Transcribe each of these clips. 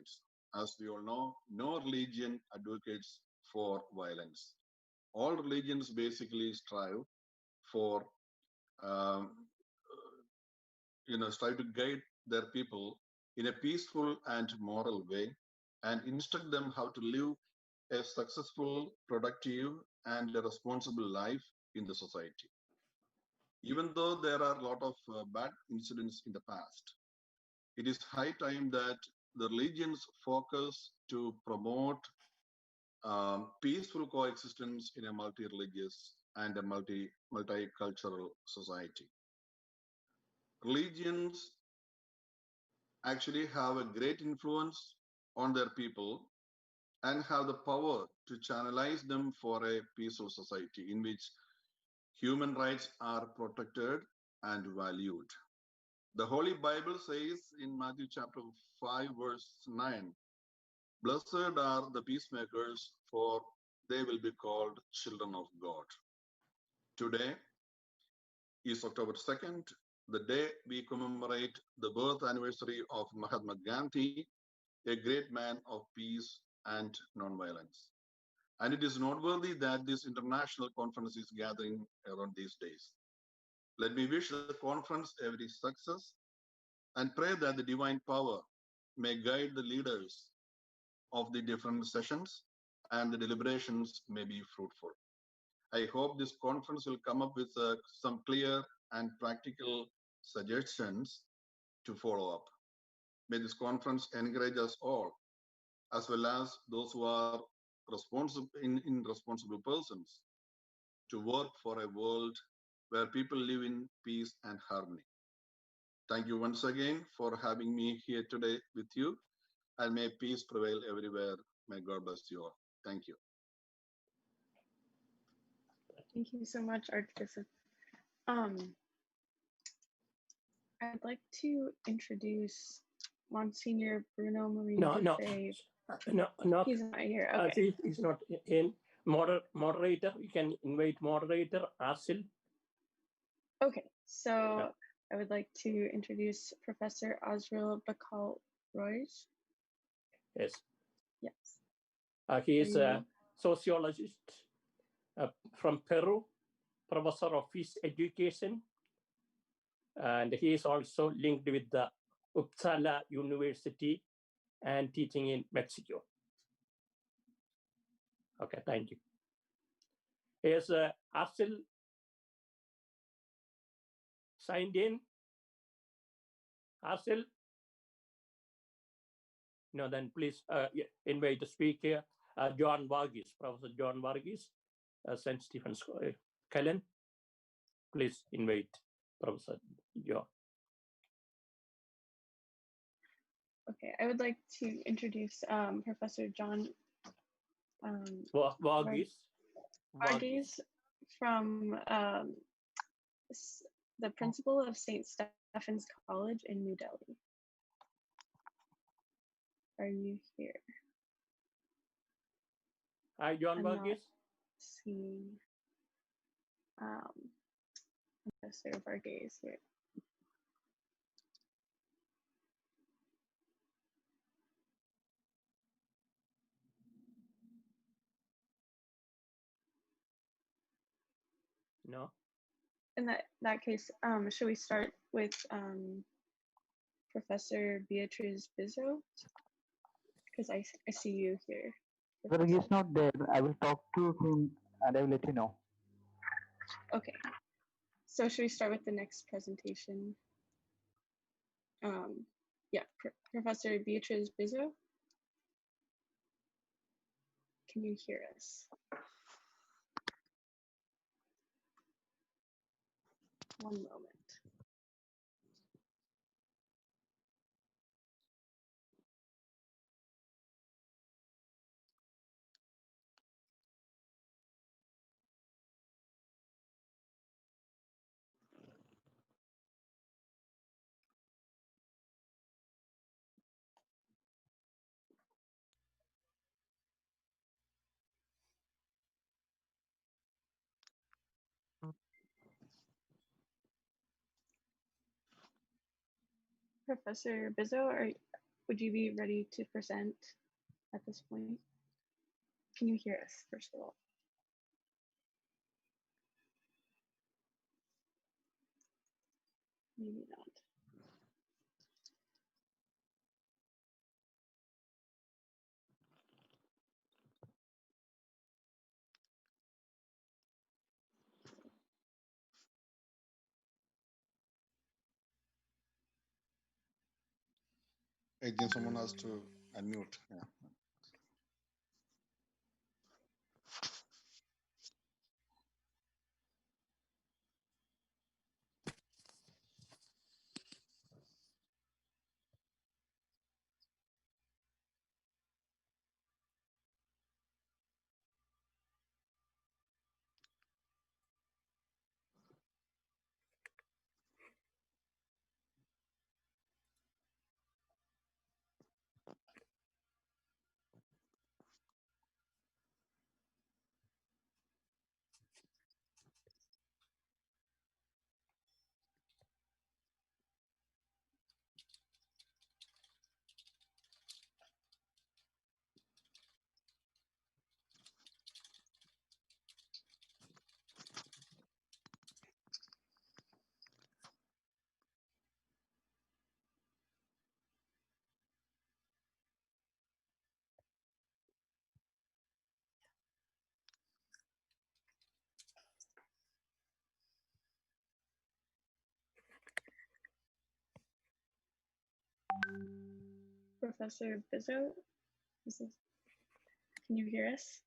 rights. As we all know, no religion advocates for violence. All religions basically strive for, um, strive to guide their people in a peaceful and moral way and instruct them how to live a successful, productive, and a responsible life in the society. Even though there are a lot of bad incidents in the past, it is high time that the religions focus to promote peaceful coexistence in a multi-religious and a multicultural society. Religions actually have a great influence on their people and have the power to channelize them for a peaceful society in which human rights are protected and valued. The Holy Bible says in Matthew chapter 5, verse 9, "Blessed are the peacemakers, for they will be called children of God." Today is October 2nd, the day we commemorate the birth anniversary of Mahatma Gandhi, a great man of peace and nonviolence. And it is noteworthy that this international conference is gathering around these days. Let me wish the conference every success and pray that the divine power may guide the leaders of the different sessions and the deliberations may be fruitful. I hope this conference will come up with some clear and practical suggestions to follow up. May this conference encourage us all, as well as those who are responsible persons, to work for a world where people live in peace and harmony. Thank you once again for having me here today with you, and may peace prevail everywhere. May God bless you all. Thank you. Thank you so much, Archbishop. Um, I'd like to introduce Monsignor Bruno Marie Dufay. No. He's not here. Okay. He's not in. Moderator, you can invite moderator, Asil. Okay, so I would like to introduce Professor Azrael Bacal-Roij. Yes. Yes. He is a sociologist from Peru, professor of peace education, and he is also linked with the Uppsala University and teaching in Mexico. Okay, thank you. Is Asil signed in? Asil? No, then please invite the speaker, John Varghese, Professor John Varghese, St. Stephen's Kellen. Please invite Professor John. Okay, I would like to introduce Professor John Varghese from the principal of St. Stephen's College in New Delhi. Are you here? Hi, John Varghese. Seeing Professor Varghese here. No. In that case, should we start with Professor Beatriz Bizzo? Because I see you here. But he's not there. I will talk to him and I will let you know. Okay. So should we start with the next presentation? Yeah, Professor Beatriz Bizzo. Can you hear us? One moment. Professor Bizzo, would you be ready to present at this point? Can you hear us, first of all? Maybe not. I think someone has to unmute. Yeah. Professor Bizzo, can you hear us?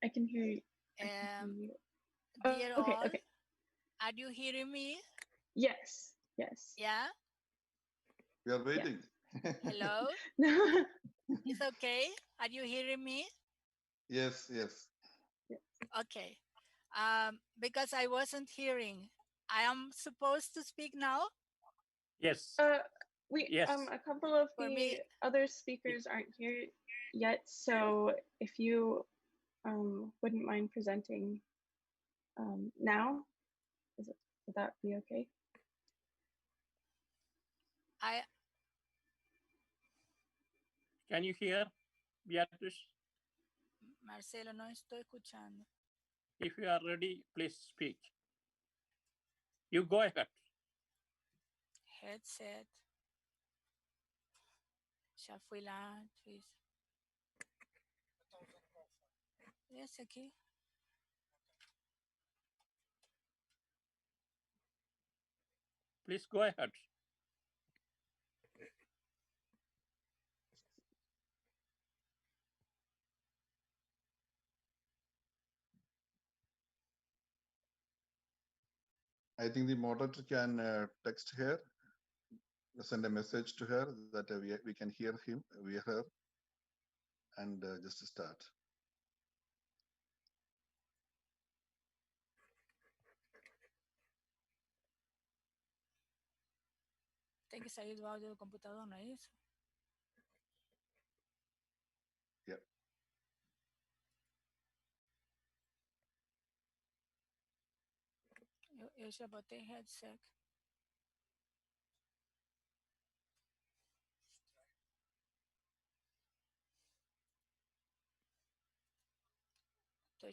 I can hear you. Dear okay, all, okay. Are you hearing me? Yes, yes. Yeah? We are waiting. Hello? It's okay? Are you hearing me? Yes, yes. Okay. Because I wasn't hearing. I am supposed to speak now? Yes. Yes. A couple of the other speakers aren't here yet, so if you wouldn't mind presenting now, would that be okay? Can you hear, Beatrice? Marcelo, no estoy escuchando. If you are ready, please speak. You go ahead. Headset. Ya fui la actriz. Yes, aquí. Please go ahead. I think the moderator can text her, send a message to her that we can hear him, we her, and just start. Tem que sair do áudio do computador, não é isso? Yep. Eu já botei headset. Estou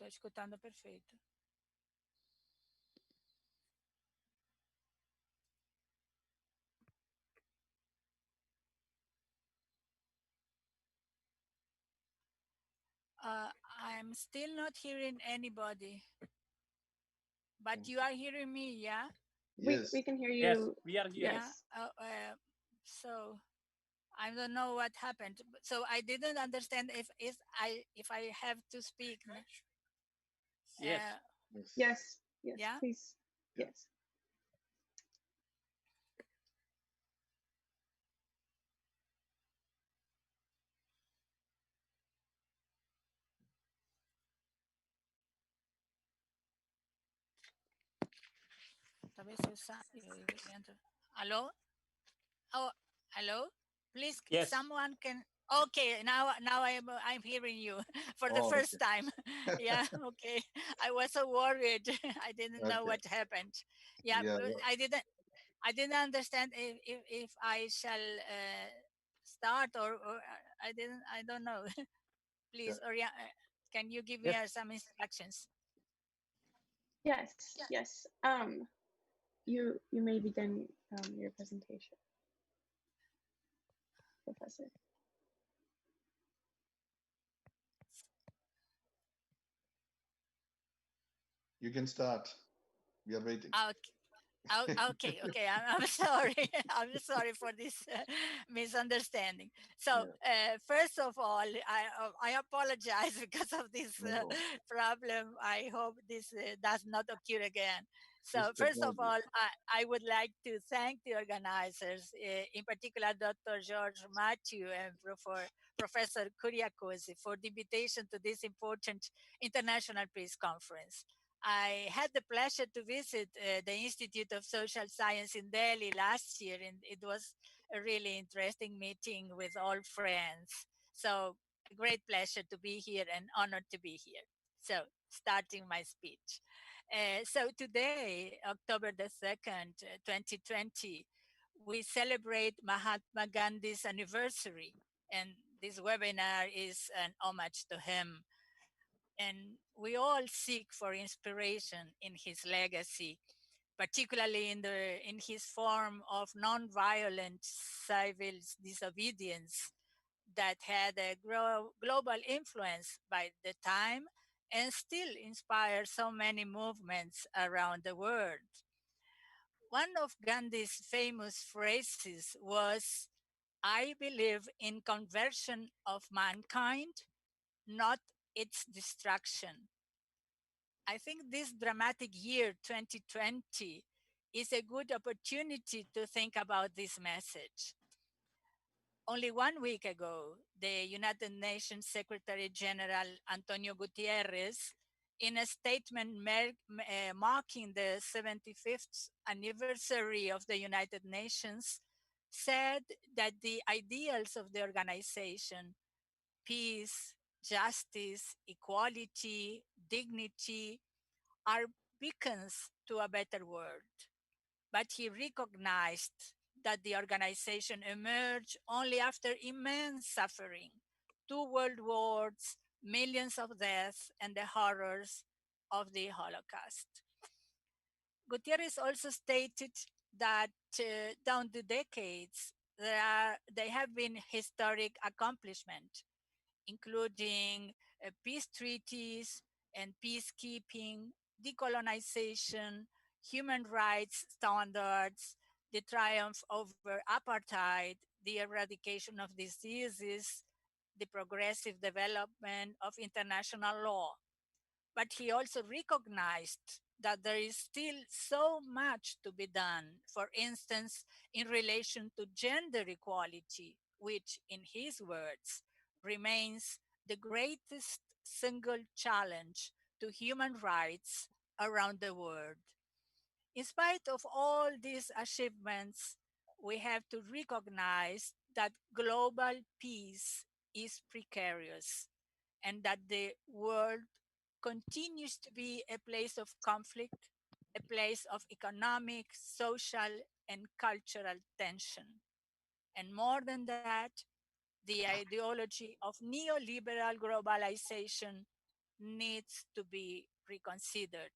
escutando perfeito. I'm still not hearing anybody. But you are hearing me, yeah? Yes. We can hear you. Yes, we are here. Yes. So I don't know what happened. So I didn't understand if I have to speak. Yes. Yes. Yes. Yeah? Please. Yes. Hello? Oh, hello? Please, yes. someone can Okay, now I'm hearing you for the Oh, first time. Yeah, okay. I was so worried. I didn't know okay. what happened. Yeah, Yeah, but I didn't understand if I shall start or I don't know. yeah. Please, or yeah, can you give me Yes. some instructions? Yes, yes. You may begin your presentation, Professor. You can start. We are waiting. Okay. Oh, okay, okay. I'm sorry. I'm sorry for this misunderstanding. So, Yeah, first of all, I apologize because of this no problem. problem. I hope this does not occur again. It's So, first of technology. all, I would like to thank the organizers, in particular Dr. George Matthew and Professor Khoury-Machool for the invitation to this important international peace conference. I had the pleasure to visit the Institute of Social Science in Delhi last year, and it was a really interesting meeting with all friends. So, a great pleasure to be here and honored to be here. So, starting my speech. So, today, October the 2nd, 2020, we celebrate Mahatma Gandhi's anniversary, and this webinar is an homage to him, and we all seek for inspiration in his legacy, particularly in his form of nonviolent civil disobedience that had a global influence by the time and still inspires so many movements around the world. One of Gandhi's famous phrases was, "I believe in conversion of mankind, not its destruction." I think this dramatic year, 2020, is a good opportunity to think about this message. Only 1 week ago, the United Nations Secretary General Antonio Guterres, in a statement marking the 75th anniversary of the United Nations, said that the ideals of the organization, peace, justice, equality, dignity, are beacons to a better world. But he recognized that the organization emerged only after immense suffering, 2 world wars, millions of deaths, and the horrors of the Holocaust. Gutierrez also stated that down the decades, there have been historic accomplishments, including peace treaties and peacekeeping, decolonization, human rights standards, the triumph over apartheid, the eradication of diseases, the progressive development of international law. But he also recognized that there is still so much to be done, for instance, in relation to gender equality, which, in his words, remains the greatest single challenge to human rights around the world. In spite of all these achievements, we have to recognize that global peace is precarious and that the world continues to be a place of conflict, a place of economic, social, and cultural tension. And more than that, the ideology of neoliberal globalization needs to be reconsidered.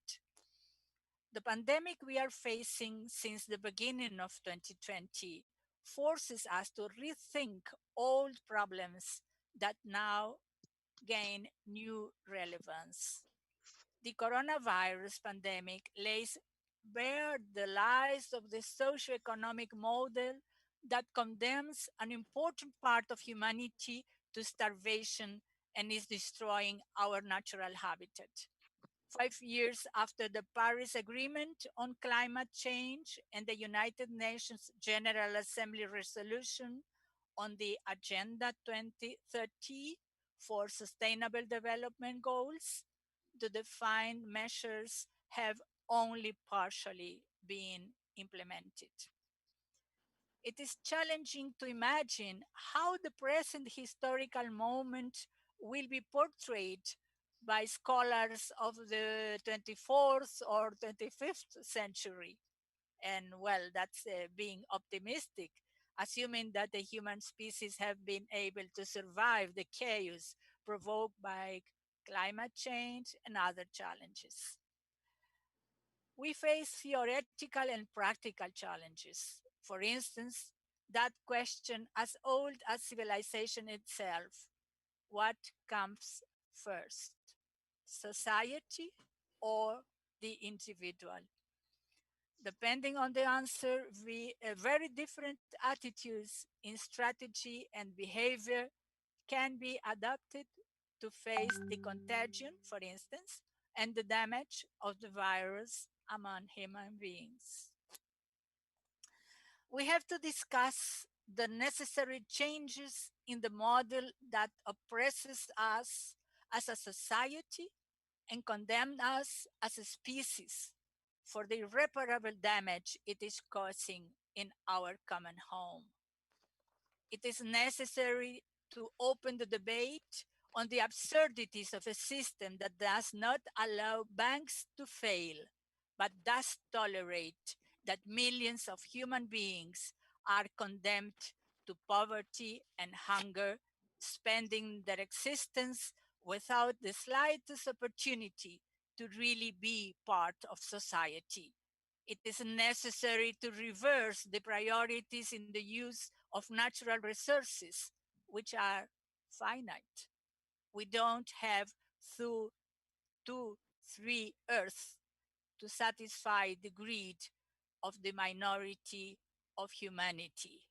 The pandemic we are facing since the beginning of 2020 forces us to rethink old problems that now gain new relevance. The coronavirus pandemic lays bare the lies of the socio-economic model that condemns an important part of humanity to starvation and is destroying our natural habitat. 5 years after the Paris Agreement on climate change and the United Nations General Assembly resolution on the Agenda 2030 for Sustainable Development Goals, the defined measures have only partially been implemented. it is challenging to imagine how the present historical moment will be portrayed by scholars of the 24th or 25th century. And well, that's being optimistic, assuming that the human species have been able to survive the chaos provoked by climate change and other challenges. We face theoretical and practical challenges. For instance, that question as old as civilization itself: what comes first, society or the individual? Depending on the answer, very different attitudes in strategy and behavior can be adapted to face the contagion, for instance, and the damage of the virus among human beings. We have to discuss the necessary changes in the model that oppresses us as a society and condemns us as a species for the irreparable damage it is causing in our common home. It is necessary to open the debate on the absurdities of a system that does not allow banks to fail, but does tolerate that millions of human beings are condemned to poverty and hunger, spending their existence without the slightest opportunity to really be part of society. It is necessary to reverse the priorities in the use of natural resources, which are finite. We don't have two, 3 Earths to satisfy the greed of the minority of humanity.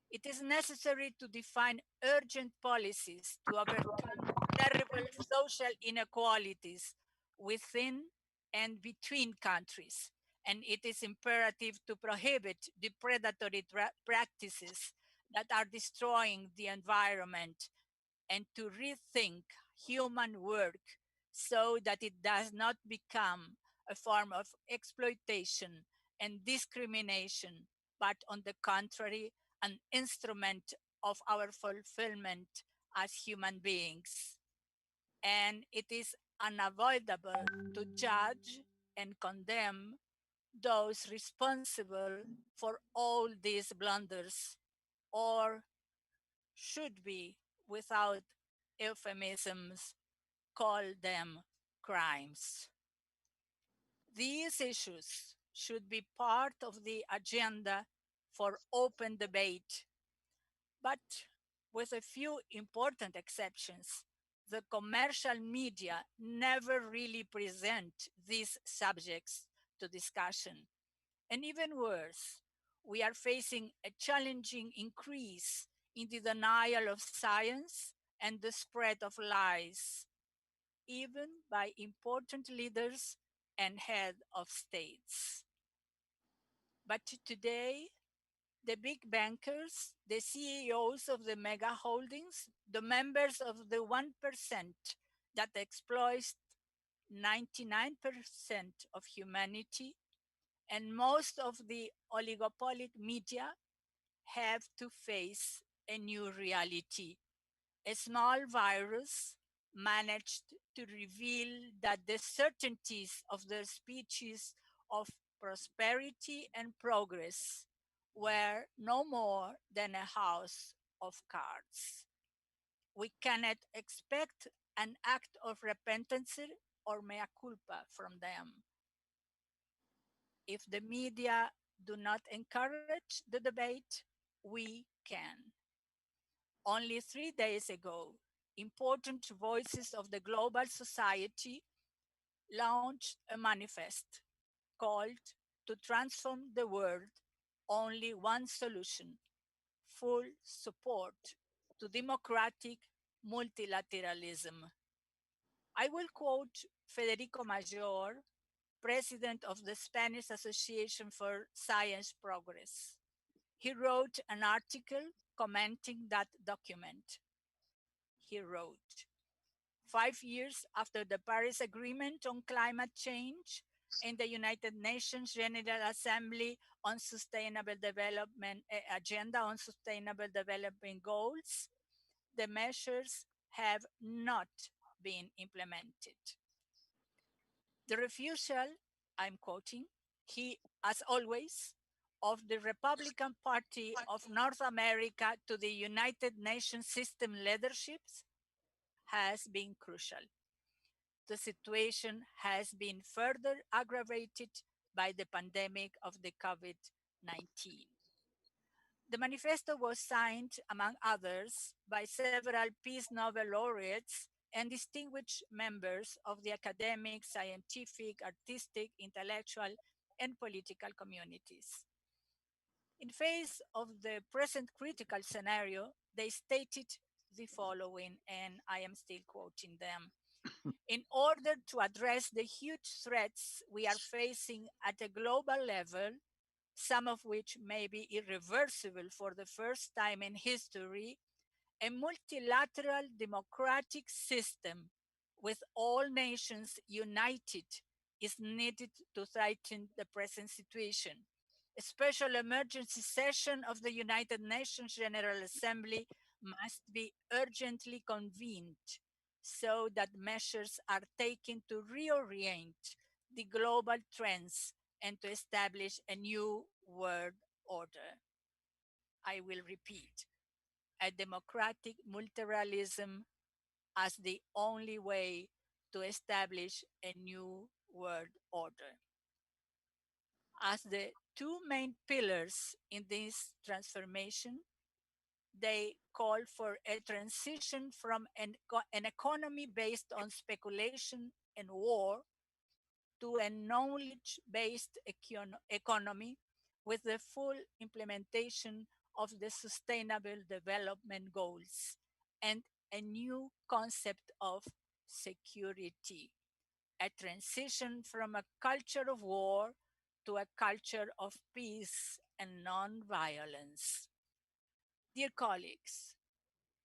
It is necessary to define urgent policies to overcome terrible social inequalities within and between countries. And it is imperative to prohibit the predatory practices that are destroying the environment and to rethink human work so that it does not become a form of exploitation and discrimination, but on the contrary, an instrument of our fulfillment as human beings. And it is unavoidable to judge and condemn those responsible for all these blunders, or should be, without euphemisms, call them crimes. These issues should be part of the agenda for open debate, but with a few important exceptions. The commercial media never really present these subjects to discussion. And even worse, we are facing a challenging increase in the denial of science and the spread of lies, even by important leaders and head of states. But today, the big bankers, the CEOs of the mega holdings, the members of the 1% that exploits 99% of humanity, and most of the oligopolic media have to face a new reality. A small virus managed to reveal that the certainties of their speeches of prosperity and progress were no more than a house of cards. We cannot expect an act of repentance or mea culpa from them. If the media do not encourage the debate, we can. Only 3 days ago, important voices of the global society launched a manifest called to transform the world, only one solution: full support to democratic multilateralism. I will quote Federico Major, president of the Spanish Association for Science Progress. He wrote an article commenting that document. He wrote, 5 years after the Paris Agreement on climate change and the United Nations General Assembly on sustainable development agenda on sustainable development goals, the measures have not been implemented. The refusal, I'm quoting, he, as always, of the Republican Party of North America to the United Nations system leaderships has been crucial. The situation has been further aggravated by the pandemic of the COVID-19. The manifesto was signed, among others, by several Peace Nobel laureates and distinguished members of the academic, scientific, artistic, intellectual, and political communities. In face of the present critical scenario, they stated the following, and I am still quoting them. In order to address the huge threats we are facing at a global level, some of which may be irreversible for the first time in history, a multilateral democratic system with all nations united is needed to tighten the present situation. A special emergency session of the United Nations General Assembly must be urgently convened so that measures are taken to reorient the global trends and to establish a new world order. I will repeat, a democratic multilateralism as the only way to establish a new world order. As the two main pillars in this transformation, they call for a transition from an economy based on speculation and war to a knowledge based economy with the full implementation of the Sustainable Development Goals and a new concept of security, a transition from a culture of war to a culture of peace and non-violence. Dear colleagues,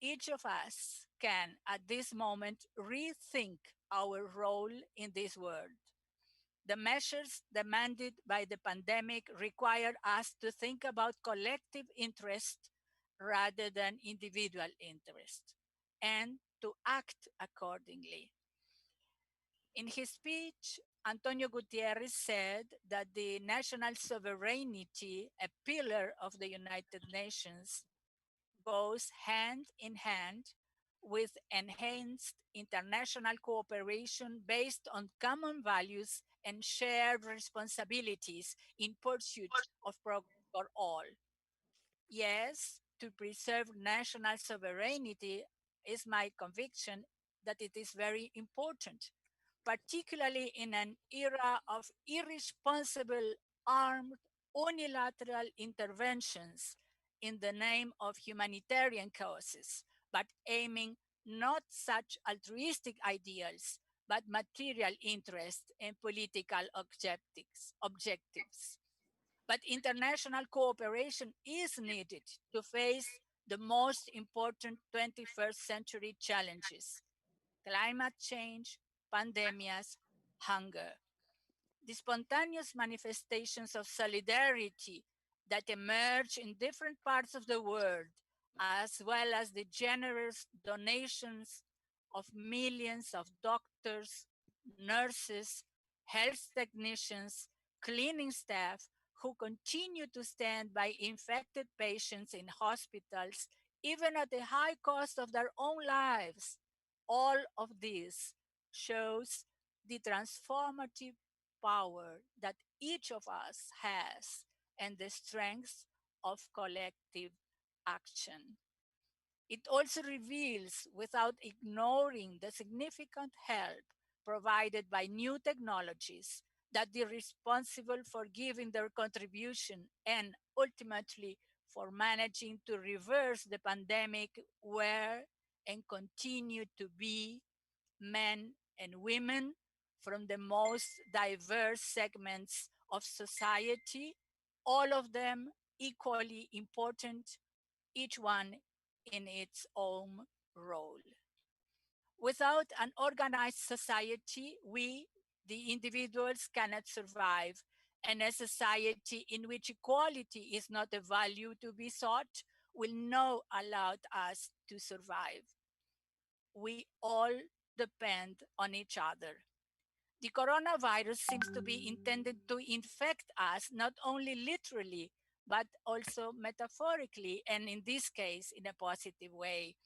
each of us can at this moment rethink our role in this world. The measures demanded by the pandemic require us to think about collective interest rather than individual interest and to act accordingly. In his speech, Antonio Gutierrez said that the national sovereignty, a pillar of the United Nations, goes hand in hand with enhanced international cooperation based on common values and shared responsibilities in pursuit of progress for all. Yes, to preserve national sovereignty is my conviction that it is very important, particularly in an era of irresponsible armed unilateral interventions in the name of humanitarian causes, but aiming not such altruistic ideals, but material interest and political objectives. But international cooperation is needed to face the most important 21st century challenges: climate change, pandemics, hunger. The spontaneous manifestations of solidarity that emerge in different parts of the world, as well as the generous donations of millions of doctors, nurses, health technicians, cleaning staff who continue to stand by infected patients in hospitals, even at the high cost of their own lives. All of this shows the transformative power that each of us has and the strength of collective action. It also reveals, without ignoring the significant help provided by new technologies, that the responsible for giving their contribution and ultimately for managing to reverse the pandemic were and continue to be men and women from the most diverse segments of society, all of them equally important, each one in its own role. Without an organized society, we, the individuals, cannot survive, And a society in which equality is not a value to be sought will not allow us to survive. We all depend on each other. The coronavirus seems to be intended to infect us not only literally, but also metaphorically, and in this case, in a positive way.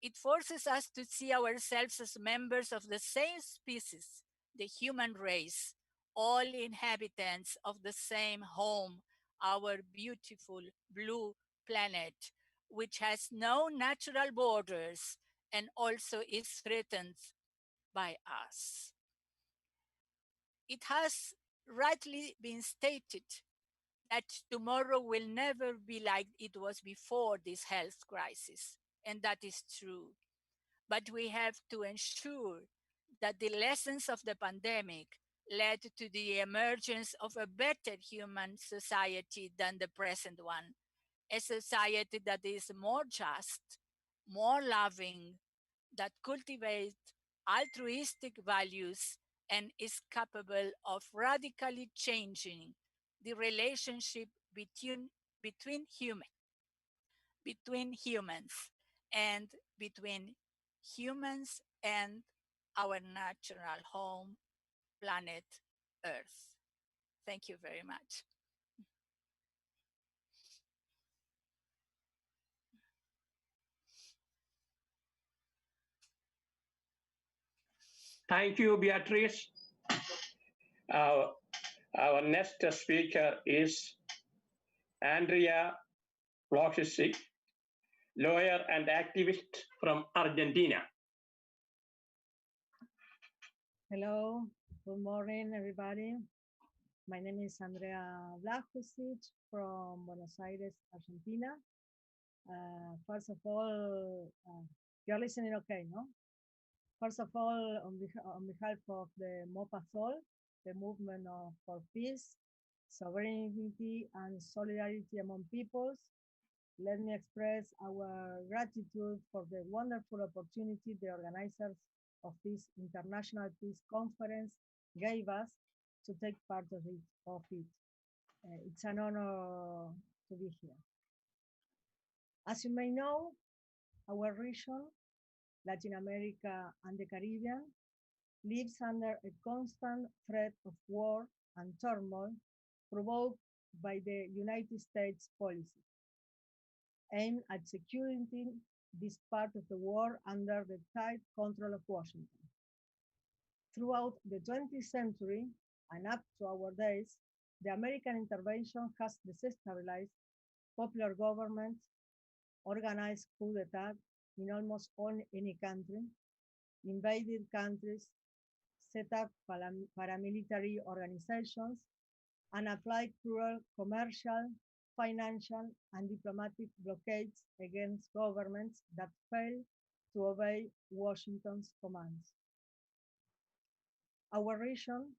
It forces us to see ourselves as members of the same species, the human race, all inhabitants of the same home, our beautiful blue planet, which has no natural borders and also is threatened by us. It has rightly been stated that tomorrow will never be like it was before this health crisis, and that is true. But we have to ensure that the lessons of the pandemic led to the emergence of a better human society than the present one, a society that is more just, more loving, that cultivates altruistic values and is capable of radically changing the relationship between human between humans and between humans and our natural home, planet Earth. Thank you very much. Thank you, Beatrice. Our, our next speaker is Andrea Blochisic, lawyer and activist from Argentina. Hello, good morning, everybody. My name is Andrea Blachusich from Buenos Aires, Argentina. First of all, you're listening okay, no? First of all, on behalf of the MOPASOL, the Movement for Peace, Sovereignty and Solidarity Among Peoples, let me express our gratitude for the wonderful opportunity the organizers of this International Peace Conference gave us to take part of it. It's an honor to be here. As you may know, our region, Latin America and the Caribbean, lives under a constant threat of war and turmoil provoked by the United States policy, aimed at securing this part of the world under the tight control of Washington. Throughout the 20th century and up to our days, the American intervention has destabilized popular governments, organized coup d'etat in almost any country, invaded countries, set up paramilitary organizations, and applied cruel commercial, financial, and diplomatic blockades against governments that fail to obey Washington's commands. Our region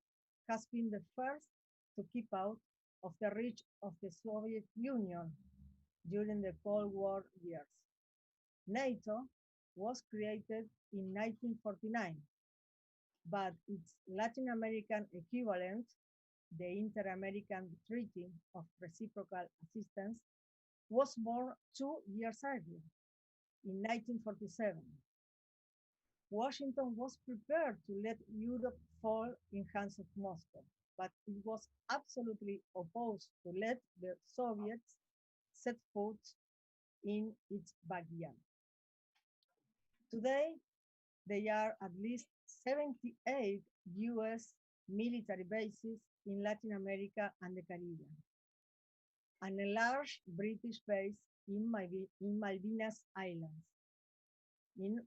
has been the first to keep out of the reach of the Soviet Union during the Cold War years. NATO was created in 1949, but its Latin American equivalent, the Inter-American Treaty of Reciprocal Assistance, was born 2 years earlier, in 1947. Washington was prepared to let Europe fall in hands of Moscow, but it was absolutely opposed to let the Soviets set foot in its backyard. Today, there are at least 78 US military bases in Latin America and the Caribbean, and a large British base in Malvinas Islands, in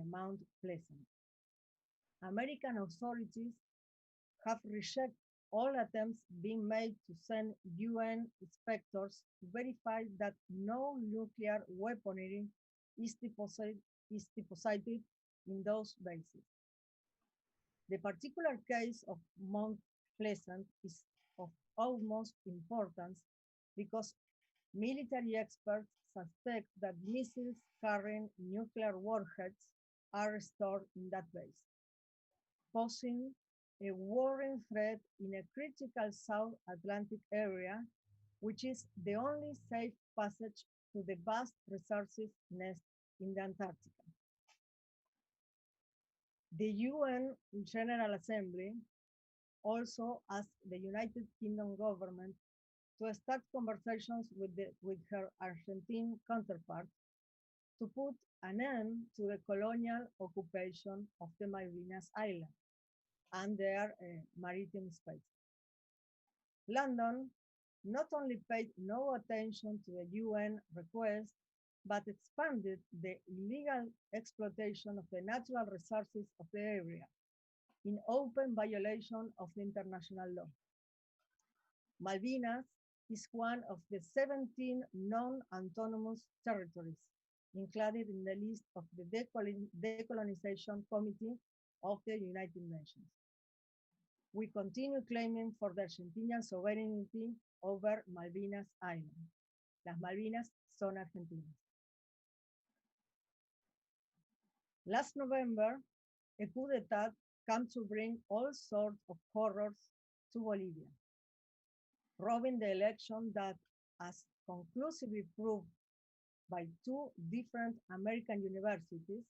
Mount Pleasant. American authorities have rejected all attempts being made to send UN inspectors to verify that no nuclear weaponry is deposited in those bases. The particular case of Mount Pleasant is of utmost importance because military experts suspect that missiles carrying nuclear warheads are stored in that base, posing a warring threat in a critical South Atlantic area, which is the only safe passage to the vast resources nest in the Antarctica. The UN General Assembly also asked the United Kingdom government to start conversations with her Argentine counterpart to put an end to the colonial occupation of the Malvinas Islands and their maritime space. London not only paid no attention to the UN request, but expanded the illegal exploitation of the natural resources of the area in open violation of the international law. Malvinas is one of the 17 non-autonomous territories included in the list of the Decolonization Committee of the United Nations. We continue claiming for the Argentinian sovereignty over Malvinas Island. Las Malvinas son argentinas. Last November, a coup d'etat came to bring all sorts of horrors to Bolivia, robbing the election that, as conclusively proved by two different American universities,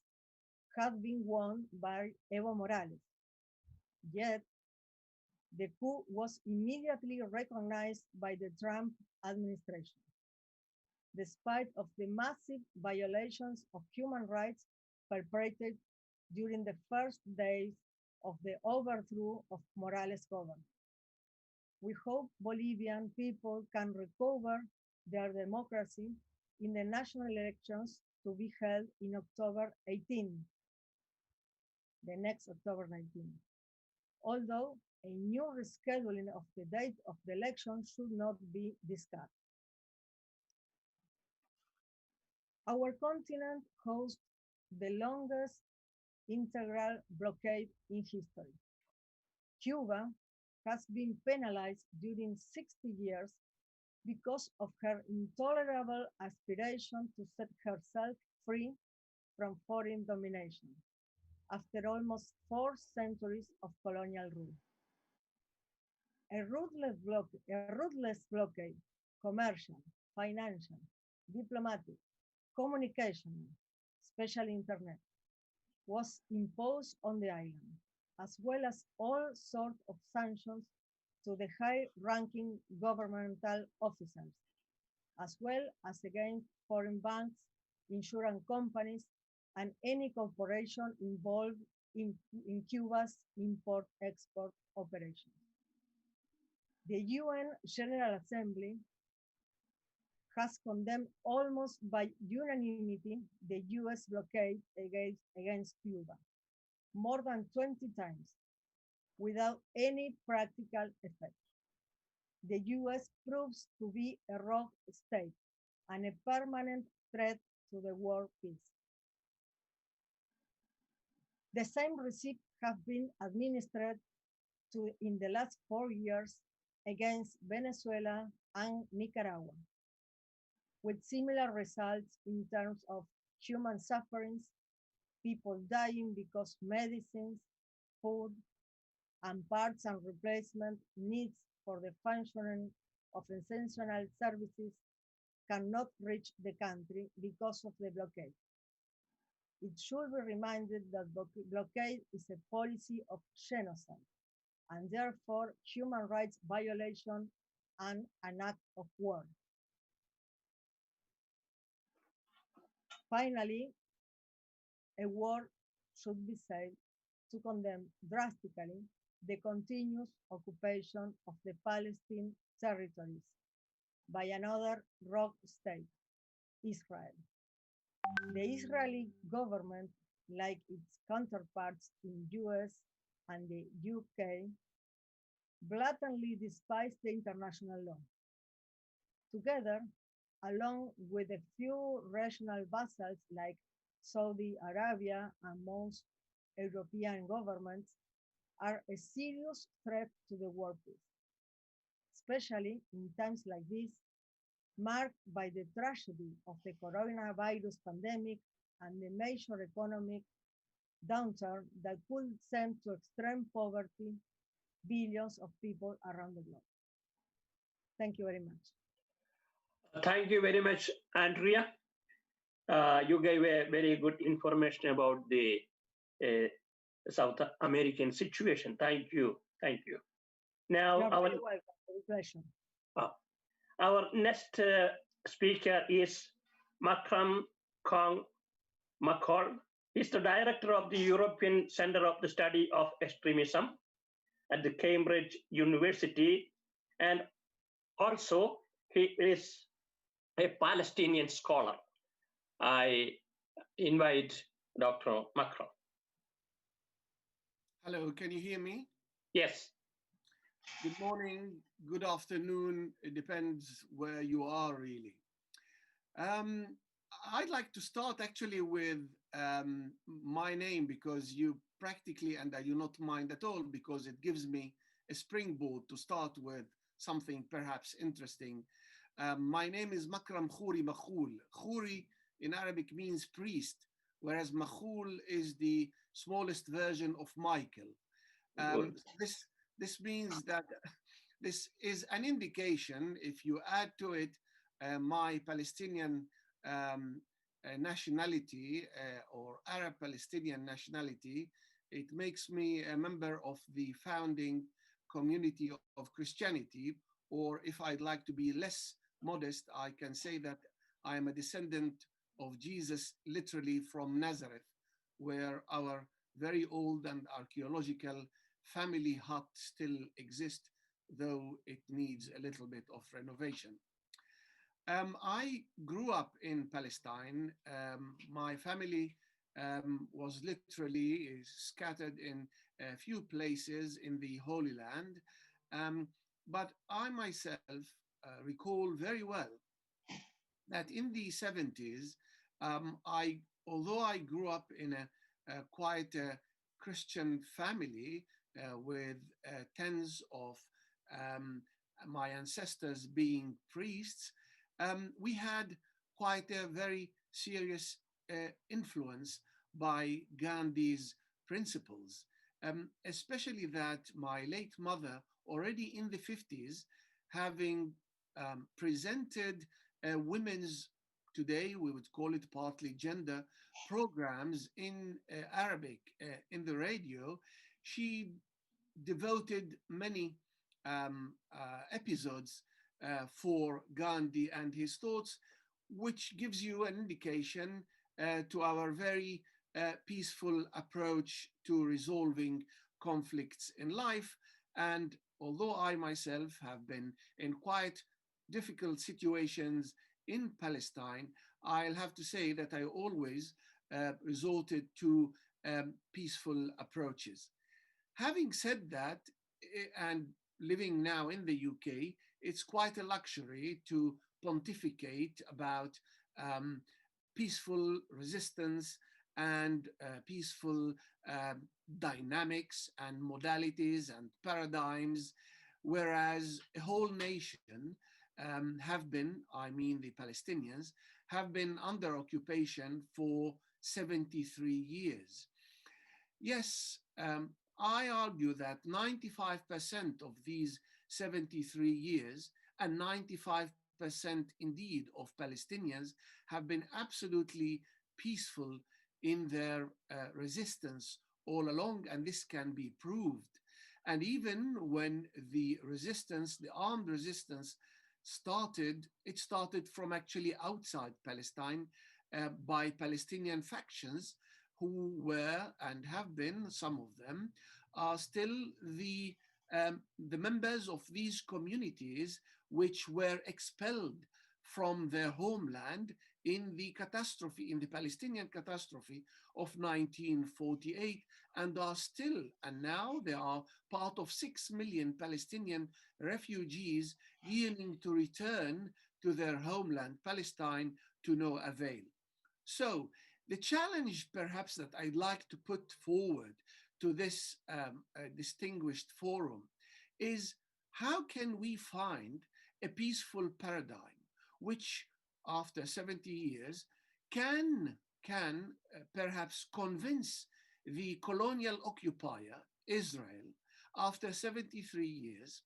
had been won by Evo Morales. Yet, the coup was immediately recognized by the Trump administration, despite of the massive violations of human rights perpetrated during the first days of the overthrow of Morales' government. We hope Bolivian people can recover their democracy in the national elections to be held in October 18, the next October 19. Although a new rescheduling of the date of the election should not be discussed. Our continent hosts the longest integral blockade in history. Cuba has been penalized during 60 years because of her intolerable aspiration to set herself free from foreign domination after almost 4 centuries of colonial rule. A ruthless blockade, commercial, financial, diplomatic, communicational, especially internet, was imposed on the island, as well as all sorts of sanctions to the high-ranking governmental officers, as well as against foreign banks, insurance companies, and any corporation involved in Cuba's import-export operations. The UN General Assembly has condemned almost by unanimity the US blockade against Cuba more than 20 times without any practical effect. The US proves to be a rogue state and a permanent threat to the world peace. The same receipt have been administered in the last 4 years against Venezuela and Nicaragua, with similar results in terms of human sufferings, people dying because medicines, food, and parts and replacement needs for the functioning of essential services cannot reach the country because of the blockade. It should be reminded that blockade is a policy of genocide and therefore human rights violation and an act of war. Finally, a word should be said to condemn drastically the continuous occupation of the Palestine territories by another rogue state, Israel. The Israeli government, like its counterparts in US and the UK, blatantly despise the international law. Together, along with a few regional vassals like Saudi Arabia and most European governments, are a serious threat to the world peace, especially in times like this, marked by the tragedy of the coronavirus pandemic and the major economic downturn that could send to extreme poverty billions of people around the globe. Thank you very much. Thank you very much, Andrea. You gave a very good information about the South American situation. Thank you. Thank you. Now, You're very welcome. With pleasure. Our next speaker is Khoury-Machool. He's the director of the European Center of the Study of Extremism at the Cambridge University, and also he is a Palestinian scholar. I invite Dr. Machool. Hello, can you hear me? Yes. Good morning, good afternoon. It depends where you are, really. I'd like to start actually with my name, because you practically, and I do not mind at all, because it gives me a springboard to start with something perhaps interesting. My name is Makram Khoury-Machool. Khoury in Arabic means priest, whereas Machool is the smallest version of Michael. This means that this is an indication, if you add to it my Palestinian nationality or Arab Palestinian nationality, it makes me a member of the founding community of Christianity, or if I'd like to be less modest, I can say that I am a descendant of Jesus, literally from Nazareth, where our very old and archaeological family hut still exists, though it needs a little bit of renovation. I grew up in Palestine. My family was literally scattered in a few places in the Holy Land, but I myself recall very well that in the 70s, although I grew up in a quite Christian family with tens of my ancestors being priests, we had quite a very serious influence by Gandhi's principles, especially that my late mother, already in the 50s, having presented women's, today we would call it partly gender, programs in Arabic in the radio, she devoted many episodes for Gandhi and his thoughts, which gives you an indication to our very peaceful approach to resolving conflicts in life. And although I myself have been in quite difficult situations in Palestine, I'll have to say that I always resorted to peaceful approaches. Having said that, and living now in the UK, it's quite a luxury to pontificate about peaceful resistance and peaceful dynamics and modalities and paradigms, whereas a whole nation have been, I mean the Palestinians, have been under occupation for 73 years. Yes, I argue that 95% of these 73 years and 95% indeed of Palestinians have been absolutely peaceful in their resistance all along, and this can be proved. And even when the resistance, the armed resistance started, it started from actually outside Palestine by Palestinian factions who were and have been, some of them, are still the members of these communities which were expelled from their homeland in the catastrophe, in the Palestinian catastrophe of 1948, and are still, and now they are part of 6 million Palestinian refugees yearning to return to their homeland, Palestine, to no avail. So the challenge perhaps that I'd like to put forward to this distinguished forum is, how can we find a peaceful paradigm which after 70 years can perhaps convince the colonial occupier, Israel, after 73 years,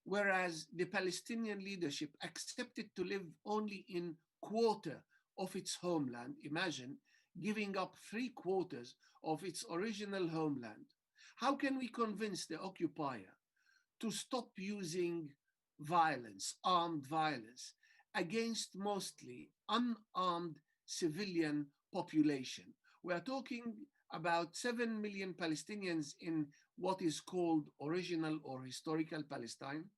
whereas the Palestinian leadership accepted to live only in quarter of its homeland. Imagine giving up 3/4 of its original homeland. How can we convince the occupier to stop using violence, armed violence, against mostly unarmed civilian population? We are talking about 7 million Palestinians in what is called original or historical Palestine.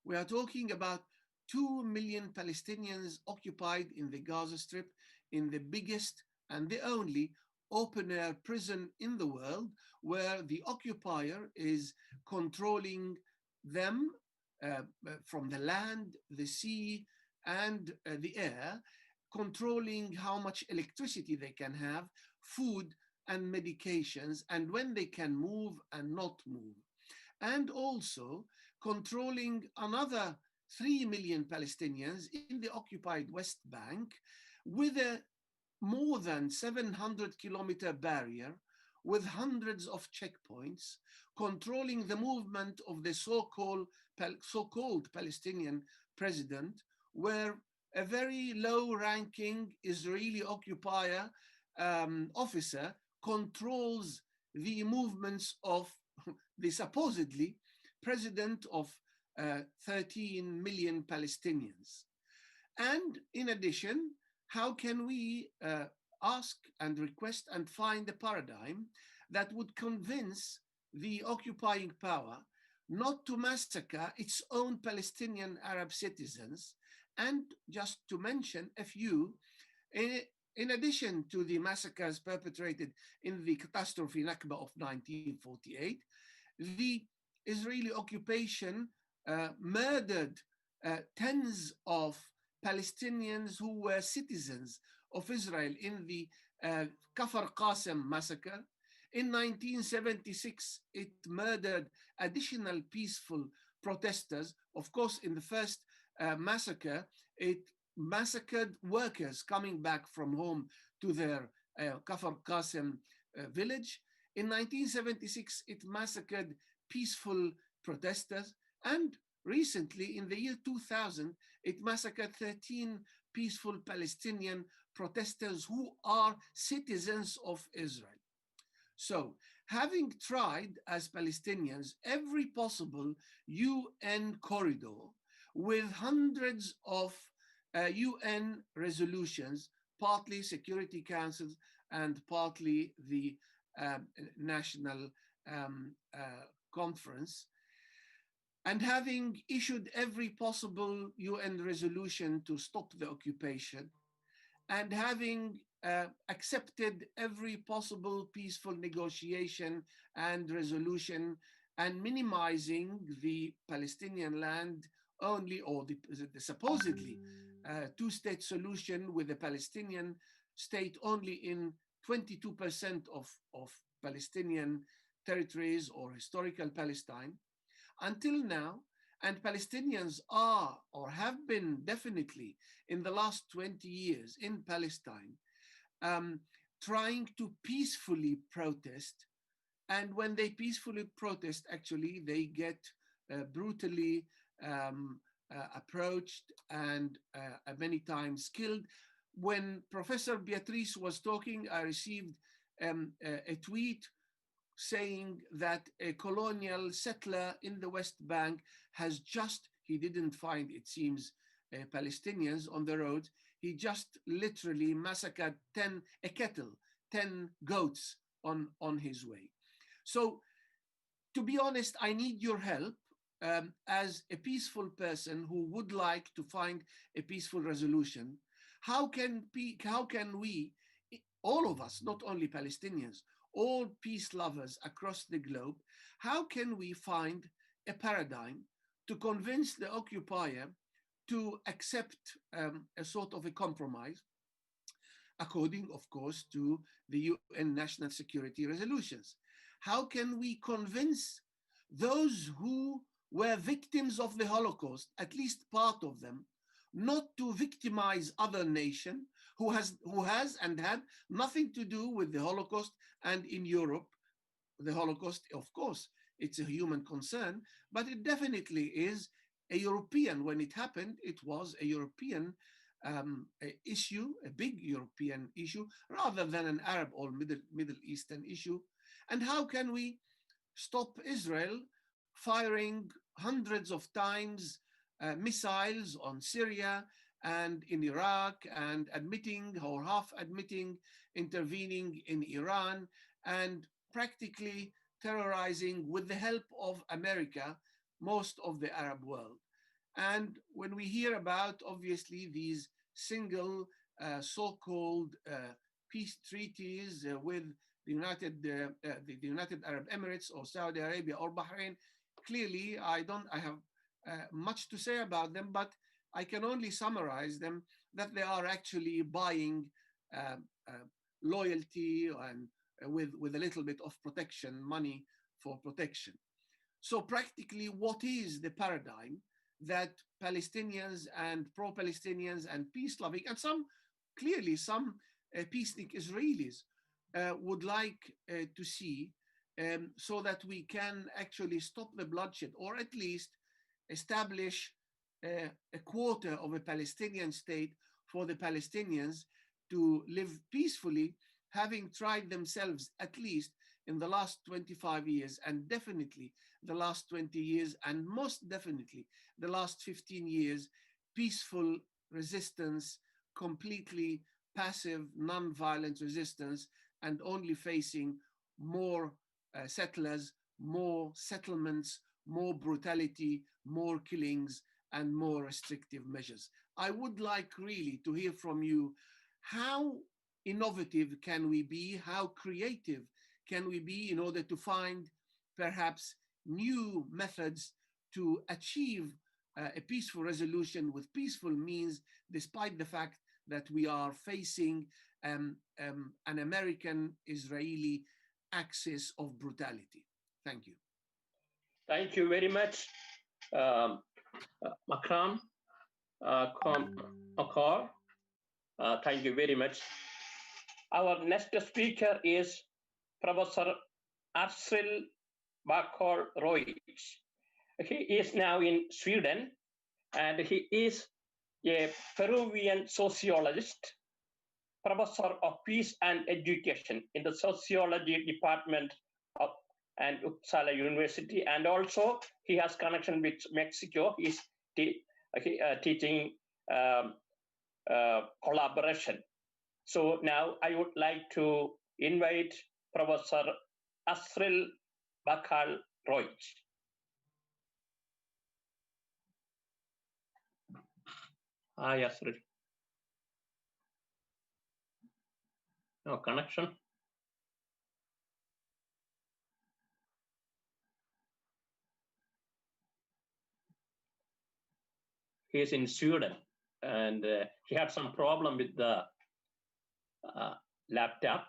We are talking about 2 million Palestinians occupied in the Gaza Strip, in the biggest and the only open-air prison in the world, where the occupier is controlling them from the land, the sea, and the air, controlling how much electricity they can have, food and medications, and when they can move and not move. And also controlling another 3 million Palestinians in the occupied West Bank with a more than 700-kilometer barrier with hundreds of checkpoints, controlling the movement of the so-called Palestinian president, where a very low-ranking Israeli occupier officer controls the movements of the supposedly president of 13 million Palestinians. And in addition, how can we ask and request and find a paradigm that would convince the occupying power not to massacre its own Palestinian Arab citizens? And just to mention a few, in addition to the massacres perpetrated in the catastrophe Nakba of 1948, the Israeli occupation murdered tens of Palestinians who were citizens of Israel in the Kafr Qasim massacre. In 1976, it murdered additional peaceful protesters. Of course, in the first massacre, it massacred workers coming back from home to their Kafr Qasim village. In 1976, it massacred peaceful protesters. And recently, in the year 2000, it massacred 13 peaceful Palestinian protesters who are citizens of Israel. So, having tried as Palestinians every possible UN corridor with hundreds of UN resolutions, partly Security Councils and partly the National Conference, and having issued every possible UN resolution to stop the occupation, and having accepted every possible peaceful negotiation and resolution, and minimizing the Palestinian land only, or the supposedly two-state solution with the Palestinian state only in 22% of Palestinian territories or historical Palestine. Until now, and Palestinians are or have been definitely in the last 20 years in Palestine, trying to peacefully protest. And when they peacefully protest, actually, they get brutally approached and many times killed. When Professor Beatrice was talking, I received a tweet saying that a colonial settler in the West Bank has just, he didn't find, it seems, Palestinians on the road. He just literally massacred 10 goats on his way. So, to be honest, I need your help as a peaceful person who would like to find a peaceful resolution. How can we, all of us, not only Palestinians, all peace lovers across the globe, how can we find a paradigm to convince the occupier to accept a sort of a compromise, according, of course, to the UN National Security resolutions? How can we convince those who were victims of the Holocaust, at least part of them, not to victimize other nation who has and had nothing to do with the Holocaust? And in Europe, the Holocaust, of course, it's a human concern, but it definitely is a European. When it happened, it was a European issue, a big European issue, rather than an Arab or Middle Eastern issue. And how can we stop Israel firing hundreds of times missiles on Syria and in Iraq, and admitting or half admitting intervening in Iran, and practically terrorizing with the help of America most of the Arab world? And when we hear about, obviously, these single so-called peace treaties with the United Arab Emirates or Saudi Arabia or Bahrain, clearly I have much to say about them, but I can only summarize them that they are actually buying loyalty and with a little bit of protection, money for protection. So practically, what is the paradigm that Palestinians and pro-Palestinians and peace-loving, and some peacenik Israelis would like to see, so that we can actually stop the bloodshed, or at least establish a quarter of a Palestinian state for the Palestinians to live peacefully, having tried themselves at least in the last 25 years, and definitely the last 20 years, and most definitely the last 15 years, peaceful resistance, completely passive, non-violent resistance, and only facing more settlers, more settlements, more brutality, more killings, and more restrictive measures. I would like really to hear from you, how innovative can we be? How creative can we be in order to find perhaps new methods to achieve a peaceful resolution with peaceful means, despite the fact that we are facing an American-Israeli axis of brutality? Thank you. Thank you very much, Makram Akar. Thank you very much. Our next speaker is Professor Bacal-Roij. He is now in Sweden, and he is a Peruvian sociologist, professor of peace and education in the sociology department of Uppsala University, and also he has connection with Mexico. He's teaching collaboration. So now I would like to invite Professor Bacal-Roij. Hi, Asril. No connection. He is in Sweden, and he had some problem with the laptop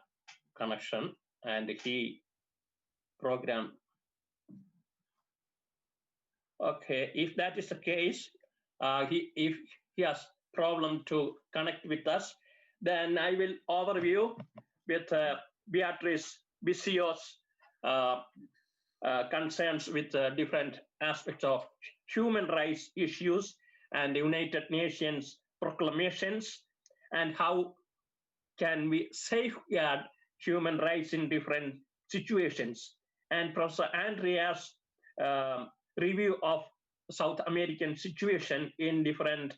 connection, and he programmed. Okay, if that is the case, if he has problem to connect with us, then I will overview with Beatrice Vicio's concerns with different aspects of human rights issues and the United Nations proclamations, and how can we safeguard human rights in different situations. And Professor Andrea's review of South American situation in different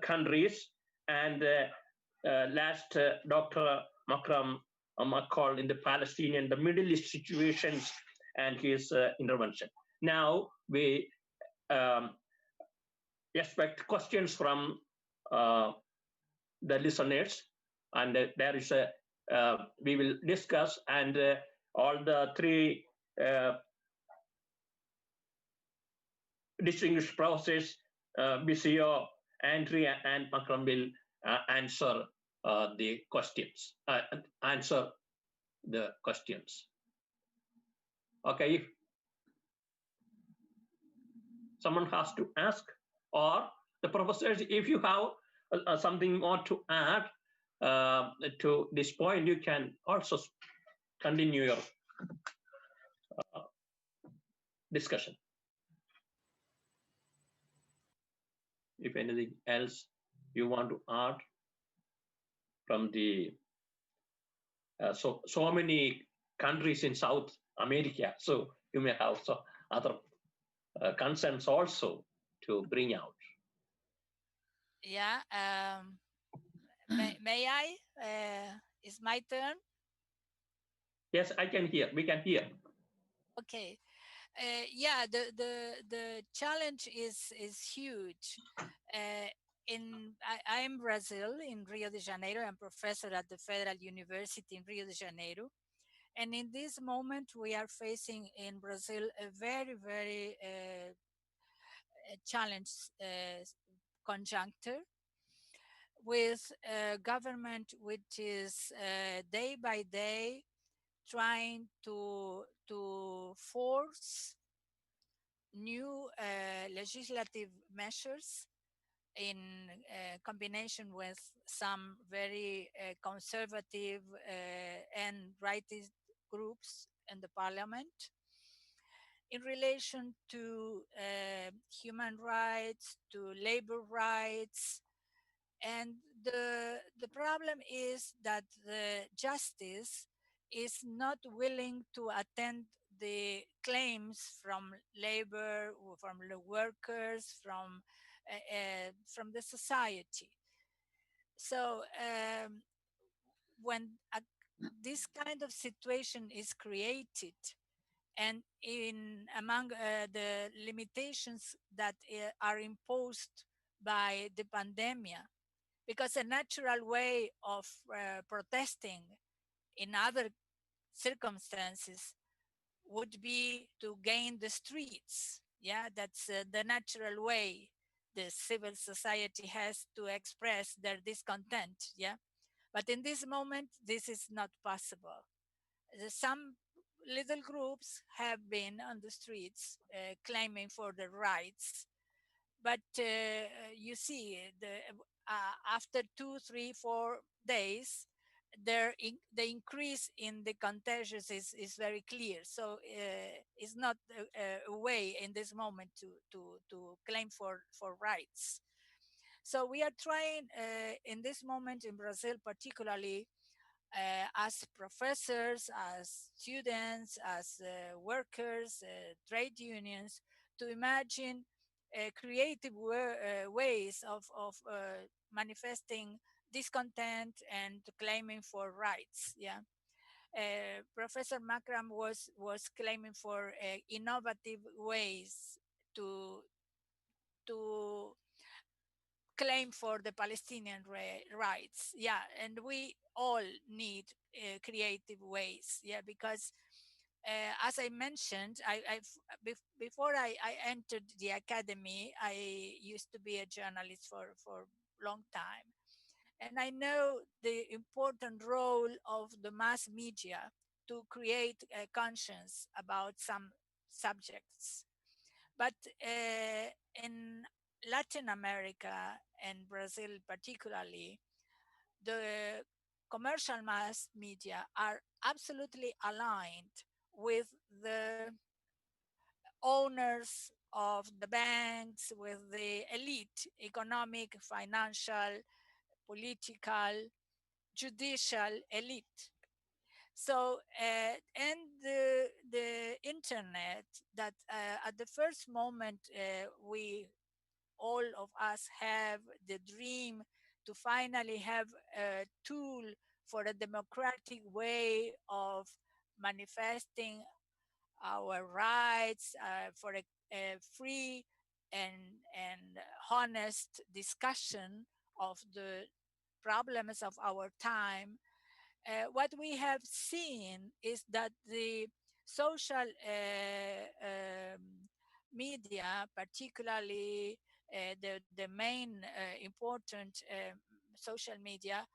countries, and last Dr. Makram Machool in the Palestinian, the Middle East situations, and his intervention. Now we expect questions from the listeners, and there is a we will discuss, and all the three distinguished professors, Vicio, Andrea, and Makram will answer the questions. Okay, if someone has to ask, or the professors, if you have something more to add to this point, you can also continue your discussion. If anything else you want to add from the so many countries in South America, so you may have other concerns also to bring out. Yeah. May I? It's my turn. Yes, I can hear. We can hear. Okay. Yeah, the challenge is huge. I am Brazil in Rio de Janeiro. I'm professor at the Federal University in Rio de Janeiro, and in this moment we are facing in Brazil a very very challenge conjuncture with a government which is day by day trying to force new legislative measures in combination with some very conservative and rightist groups in the parliament in relation to human rights, to labor rights. And the problem is that the justice is not willing to attend the claims from labor, from the workers, from the society. So when this kind of situation is created, and in among the limitations that are imposed by the pandemic, because a natural way of protesting in other circumstances would be to gain the streets. Yeah, that's the natural way the civil society has to express their discontent. Yeah, but in this moment, this is not possible. Some little groups have been on the streets claiming for their rights, but you see, after 2, 3, 4 days, the increase in the contagious is very clear. So it's not a way in this moment to claim for rights. So we are trying in this moment in Brazil, particularly as professors, as students, as workers, trade unions, to imagine creative ways of manifesting discontent and claiming for rights. Yeah. Professor Makram was claiming for innovative ways to to claim for the Palestinian rights. Yeah, and we all need creative ways. Yeah, because as I mentioned, before I entered the academy, I used to be a journalist for long time, and I know the important role of the mass media to create a conscience about some subjects. But in Latin America and Brazil particularly, the commercial mass media are absolutely aligned with the owners of the banks, with the elite, economic, financial, political, judicial elite. So, and the internet that at the first moment we all of us have the dream to finally have a tool for a democratic way of manifesting our rights, for a free and honest discussion of the problems of our time. What we have seen is that the social media, particularly the main important social media,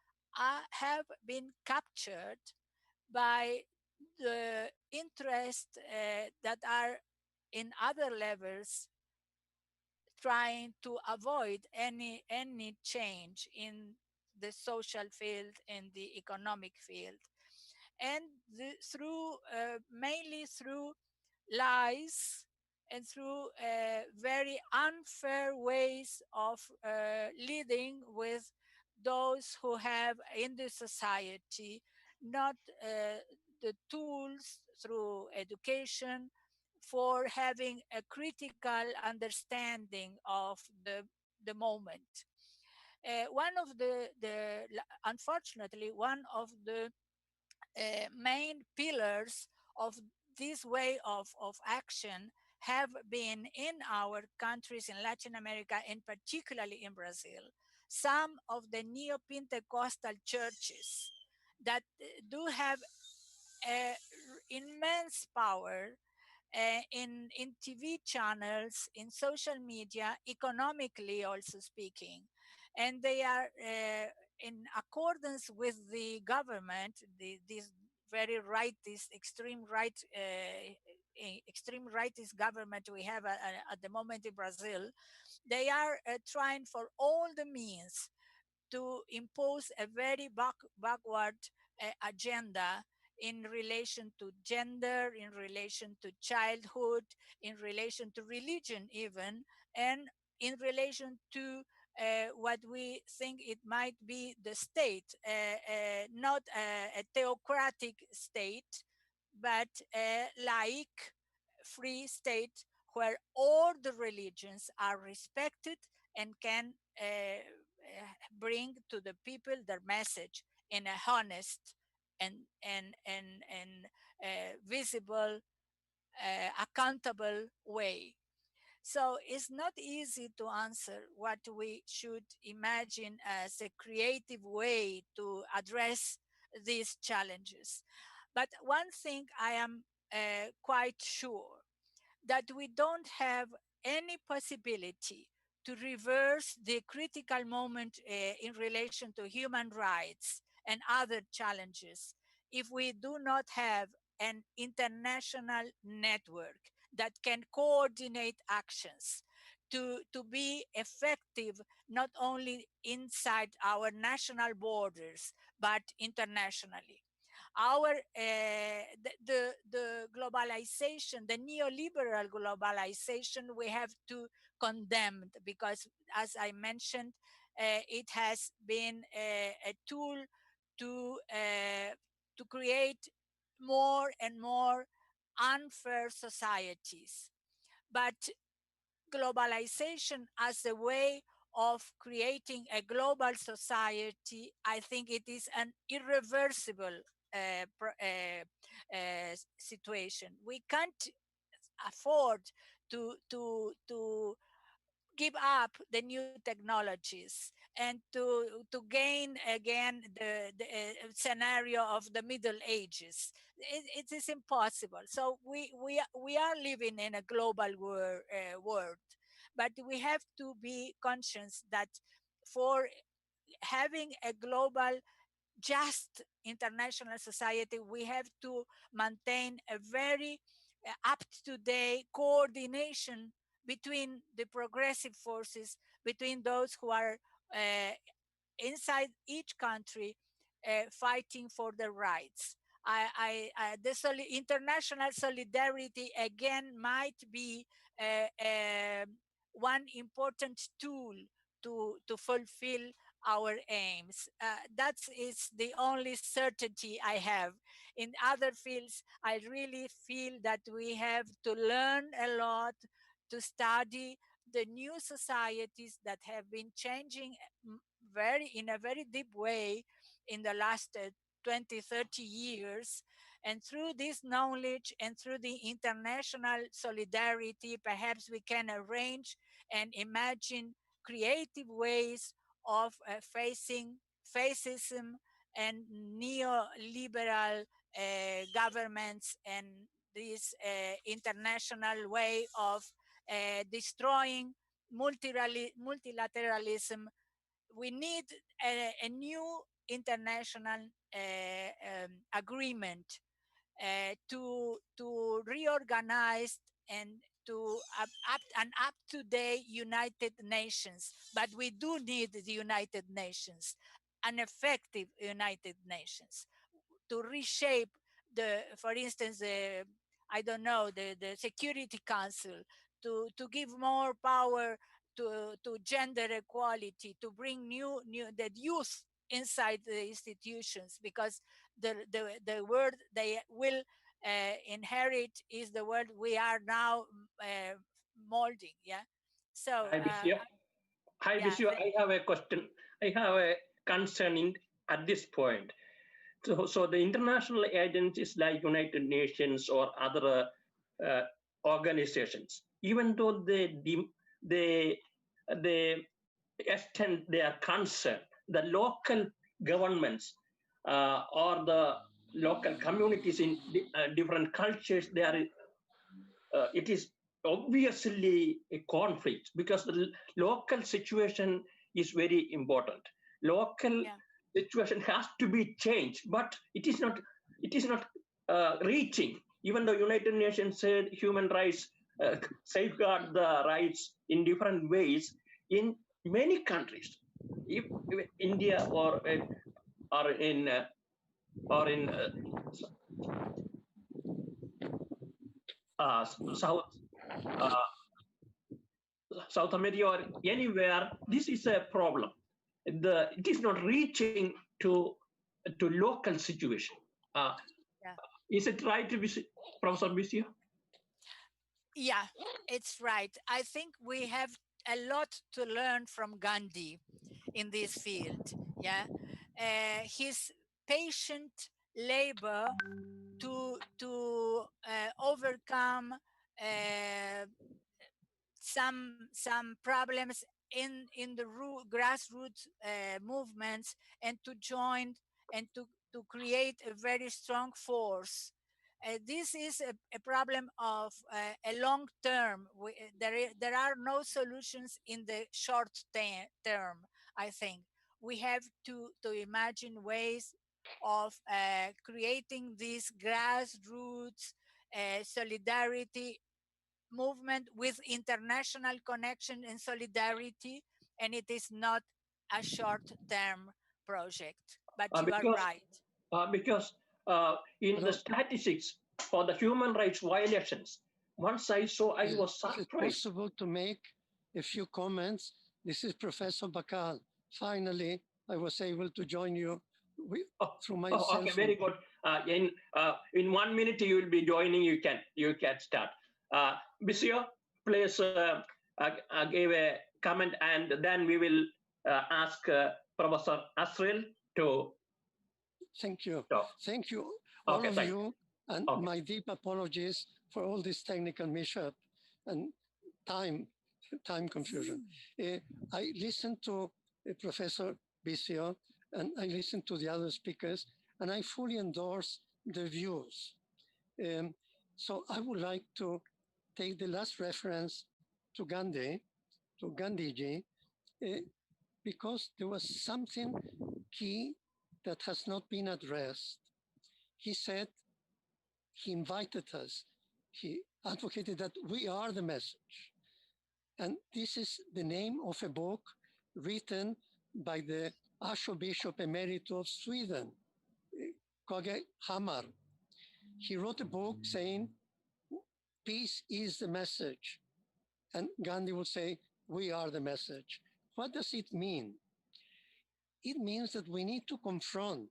have been captured by the interest that are in other levels trying to avoid any change in the social field and the economic field, and through mainly through lies and through very unfair ways of leading with those who have in the society not the tools through education for having a critical understanding of the moment. One of unfortunately, one of the main pillars of this way of action have been in our countries in Latin America and particularly in Brazil, some of the neo-Pentecostal churches that do have immense power in TV channels, in social media, economically also speaking. And they are in accordance with the government, this very rightist, extreme rightist government we have at the moment in Brazil. They are trying for all the means to impose a very backward agenda in relation to gender, in relation to childhood, in relation to religion, even, and in relation to what we think it might be the state, not a theocratic state, but a laic, free state where all the religions are respected and can bring to the people their message in a honest and visible, accountable way. So it's not easy to answer what we should imagine as a creative way to address these challenges. But one thing I am quite sure that we don't have any possibility to reverse the critical moment in relation to human rights and other challenges if we do not have an international network that can coordinate actions to be effective not only inside our national borders but internationally. Our the globalization, the neoliberal globalization, we have to condemn because, as I mentioned, it has been a tool to to create more and more unfair societies. But globalization as a way of creating a global society, I think it is an irreversible situation. We can't afford to give up the new technologies and to gain again the scenario of the Middle Ages. It is impossible. So we are living in a global world, but we have to be conscious that for having a global just international society, we have to maintain a very up-to-date coordination between the progressive forces, between those who are uh, inside each country fighting for their rights. International solidarity again might be uh, uh, one important tool to fulfill our aims. That is the only certainty I have. In other fields, I really feel that we have to learn a lot, to study the new societies that have been changing very in a very deep way in the last 20, 30 years. And through this knowledge and through the international solidarity, perhaps we can arrange and imagine creative ways of facing fascism and neoliberal governments and this international way of destroying multilateralism. We need a new international agreement to reorganize and to an up-to-date United Nations. But we do need the United Nations, an effective United Nations, to reshape for instance, I don't know, the Security Council, to give more power to gender equality, to bring the youth inside the institutions, because the word they will inherit is the word we are now molding. Yeah. So Hi, Visio. I have a question. I have a concern at this point. So the international agencies like United Nations or other organizations, even though they extend their concern, the local governments or the local communities in different cultures, it is obviously a conflict, because the local situation is very important. Local situation has to be changed, but it is not reaching. Even though United Nations said human rights safeguard the rights in different ways in many countries, if India or in South South America or anywhere, this is a problem. It is not reaching to local situation. Is it right, Professor Bisio? Yeah, it's right. I think we have a lot to learn from Gandhi in this field. Yeah, his patient labor to overcome some problems in the grassroots movements, and to join and to create a very strong force. This is a problem of a long term. There are no solutions in the short term. I think we have to imagine ways of creating this grassroots solidarity movement with international connection and solidarity, and it is not a short-term project. But you are right. Because in the statistics for the human rights violations, once I saw, I was surprised. Is it possible to make a few comments? This is Professor Bacal. Finally, I was able to join you through my cell okay, phone. very good. In 1 minute you will be joining. You can start. Bisio, please give a comment, and then we will ask Professor Asril to. Thank you. Talk. Thank you, all of you, and my deep apologies for all this technical mishap and time confusion. I listened to Professor Bisio, and I listened to the other speakers, and I fully endorse their views. So I would like to take the last reference to Gandhiji, because there was something key that has not been addressed. He said, he invited us, he advocated that we are the message. And this is the name of a book written by the Archbishop Emeritus of Sweden, Kage Hamar. He wrote a book saying, peace is the message. And Gandhi would say, we are the message. What does it mean? It means that we need to confront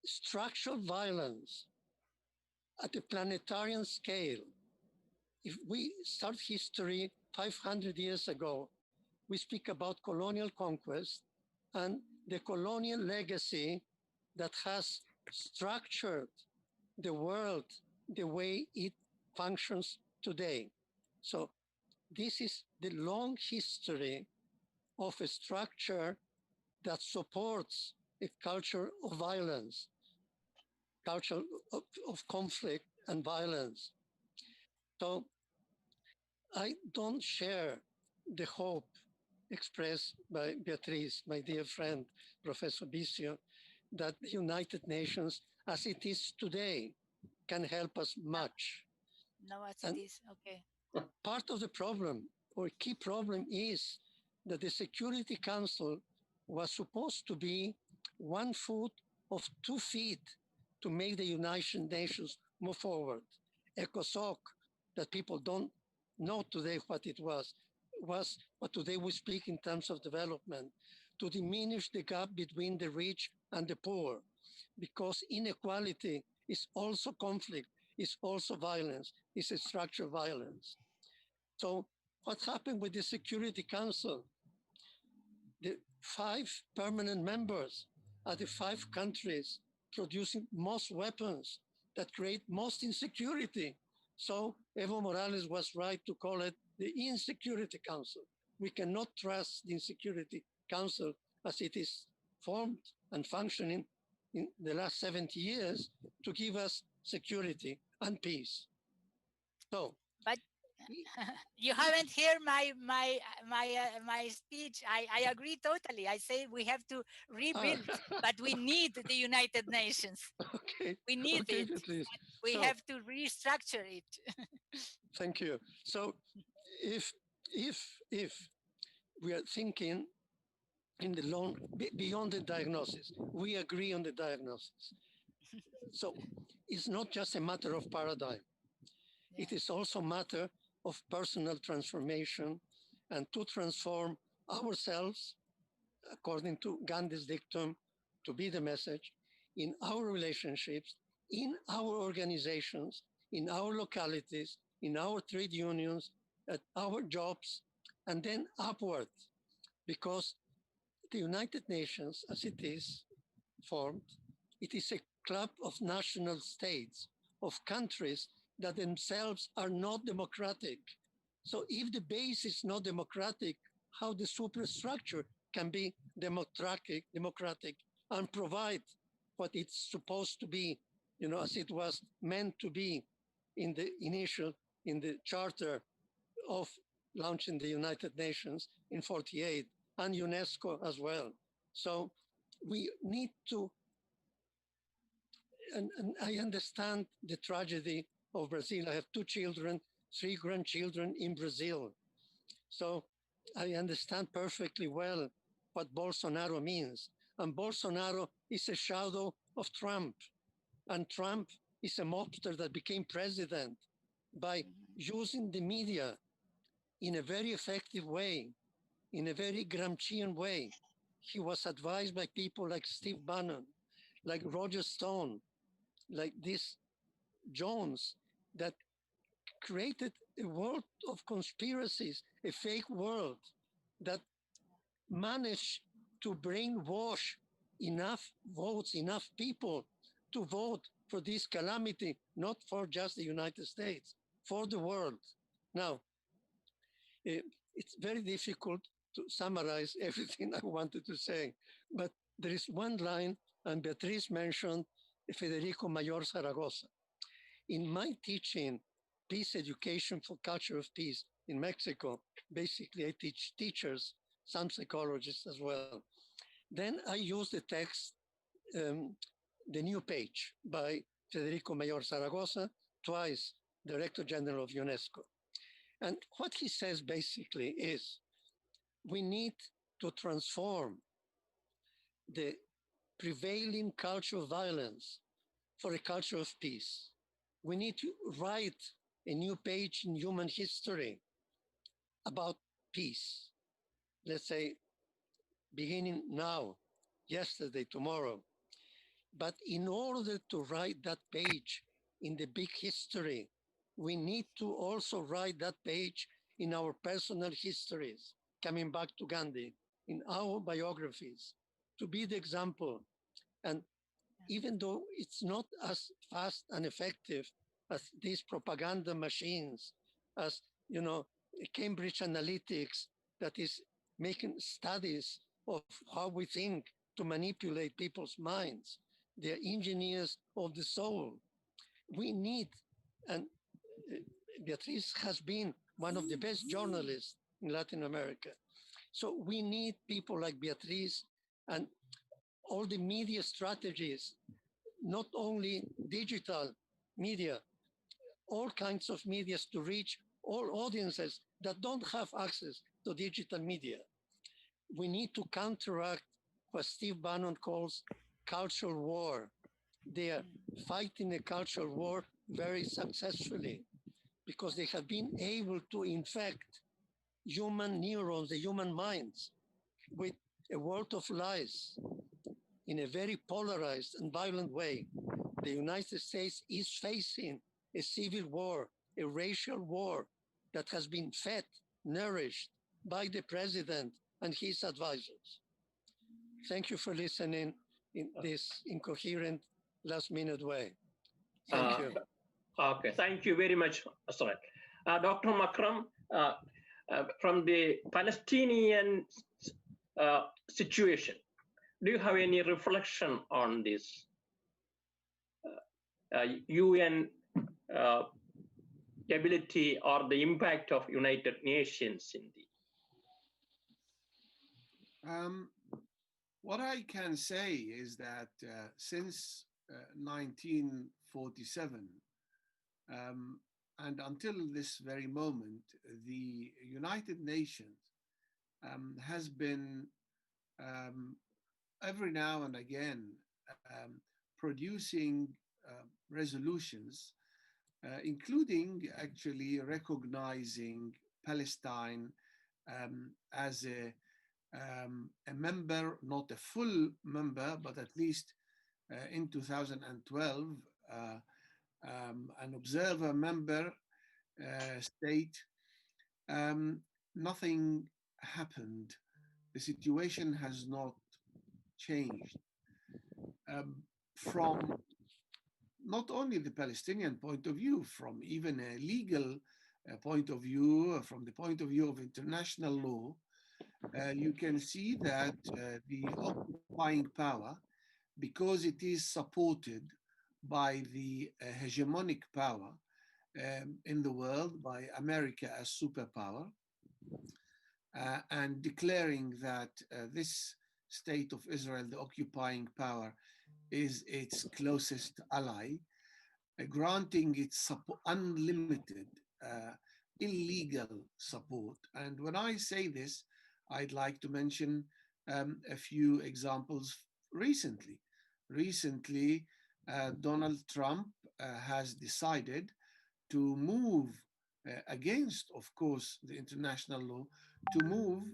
structural violence at a planetarian scale. If we start history 500 years ago, we speak about colonial conquest and the colonial legacy that has structured the world the way it functions today. So this is the long history of a structure that supports a culture of violence, culture of conflict and violence. So I don't share the hope expressed by Beatriz, my dear friend, Professor Bisio, that the United Nations, as it is today, can help us much. No, as it is, okay. Part of the problem, or key problem, is that the Security Council was supposed to be 1 foot of 2 feet to make the United Nations move forward. ECOSOC, that people don't know today what it was what today we speak in terms of development, to diminish the gap between the rich and the poor, because inequality is also conflict, is also violence, is a structural violence. So what happened with the Security Council? The 5 permanent members are the 5 countries producing most weapons that create most insecurity. So Evo Morales was right to call it the Insecurity Council. We cannot trust the Insecurity Council as it is formed and functioning in the last 70 years to give us security and peace. So, but you haven't heard my speech. I agree totally. I say we have to rebuild, but we need the United Nations. Okay. We need okay, it. Please. We have to restructure it. Thank you. So, if we are thinking in the long beyond the diagnosis, we agree on the diagnosis. So, it's not just a matter of paradigm. Yeah. It is also a matter of personal transformation, and to transform ourselves, according to Gandhi's dictum, to be the message, in our relationships, in our organizations, in our localities, in our trade unions, at our jobs, and then upward. Because the United Nations, as it is formed, it is a club of national states, of countries that themselves are not democratic. So if the base is not democratic, how the superstructure can be democratic and provide what it's supposed to be, as it was meant to be in the charter of launching the United Nations in 48 and UNESCO as well. So we need to, and I understand the tragedy of Brazil. I have 2 children, 3 grandchildren in Brazil. So I understand perfectly well what Bolsonaro means. And Bolsonaro is a shadow of Trump. And Trump is a mobster that became president by using the media in a very effective way, in a very Gramscian way. He was advised by people like Steve Bannon, like Roger Stone, like this Jones, that created a world of conspiracies, a fake world that managed to brainwash enough votes, enough people to vote for this calamity, not for just the United States, for the world. Now, it's very difficult to summarize everything I wanted to say, but there is one line, and Beatriz mentioned Federico Mayor Zaragoza. In my teaching, Peace Education for Culture of Peace in Mexico, basically I teach teachers, some psychologists as well. Then I use the text, The New Page by Federico Mayor Zaragoza, twice Director General of UNESCO. And what he says basically is, we need to transform the prevailing culture of violence for a culture of peace. We need to write a new page in human history about peace. Let's say, beginning now, yesterday, tomorrow. But in order to write that page in the big history, we need to also write that page in our personal histories, coming back to Gandhi, in our biographies, to be the example. And even though it's not as fast and effective as these propaganda machines, as, Cambridge Analytics that is making studies of how we think to manipulate people's minds. They're engineers of the soul. We need, and Beatriz has been one of the best journalists in Latin America. So we need people like Beatriz and all the media strategies, not only digital media, all kinds of medias to reach all audiences that don't have access to digital media. We need to counteract what Steve Bannon calls cultural war. They are fighting a cultural war very successfully because they have been able to infect human neurons, the human minds, with a world of lies in a very polarized and violent way. The United States is facing a civil war, a racial war that has been fed, nourished by the president and his advisors. Thank you for listening in this incoherent last-minute way. Thank you. Okay, thank you very much, Asad. Dr. Makram, from the Palestinian situation, do you have any reflection on this UN ability or the impact of United Nations in the? What I can say is that since 1947 and until this very moment, the United Nations has been every now and again producing resolutions, including actually recognizing Palestine as a member, not a full member, but at least in 2012, an observer member state. Nothing happened. The situation has not changed. From not only the Palestinian point of view, from even a legal point of view, from the point of view of international law, you can see that the occupying power, because it is supported by the hegemonic power in the world, by America as superpower, and declaring that this state of Israel, the occupying power, is its closest ally, granting its unlimited, illegal support. And when I say this, I'd like to mention a few examples recently. Recently, Donald Trump has decided to move against, of course, the international law, to move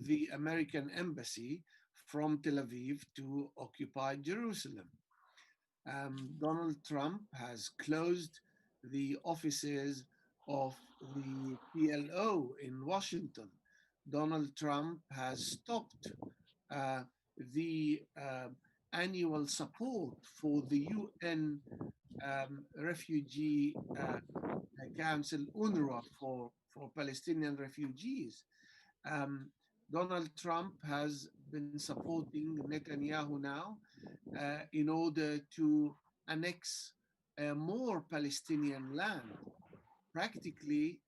the American embassy from Tel Aviv to occupied Jerusalem. Donald Trump has closed the offices of the PLO in Washington. Donald Trump has stopped the annual support for the UN Refugee Council, UNRWA, for Palestinian refugees. Donald Trump has been supporting Netanyahu now in order to annex more Palestinian land. Practically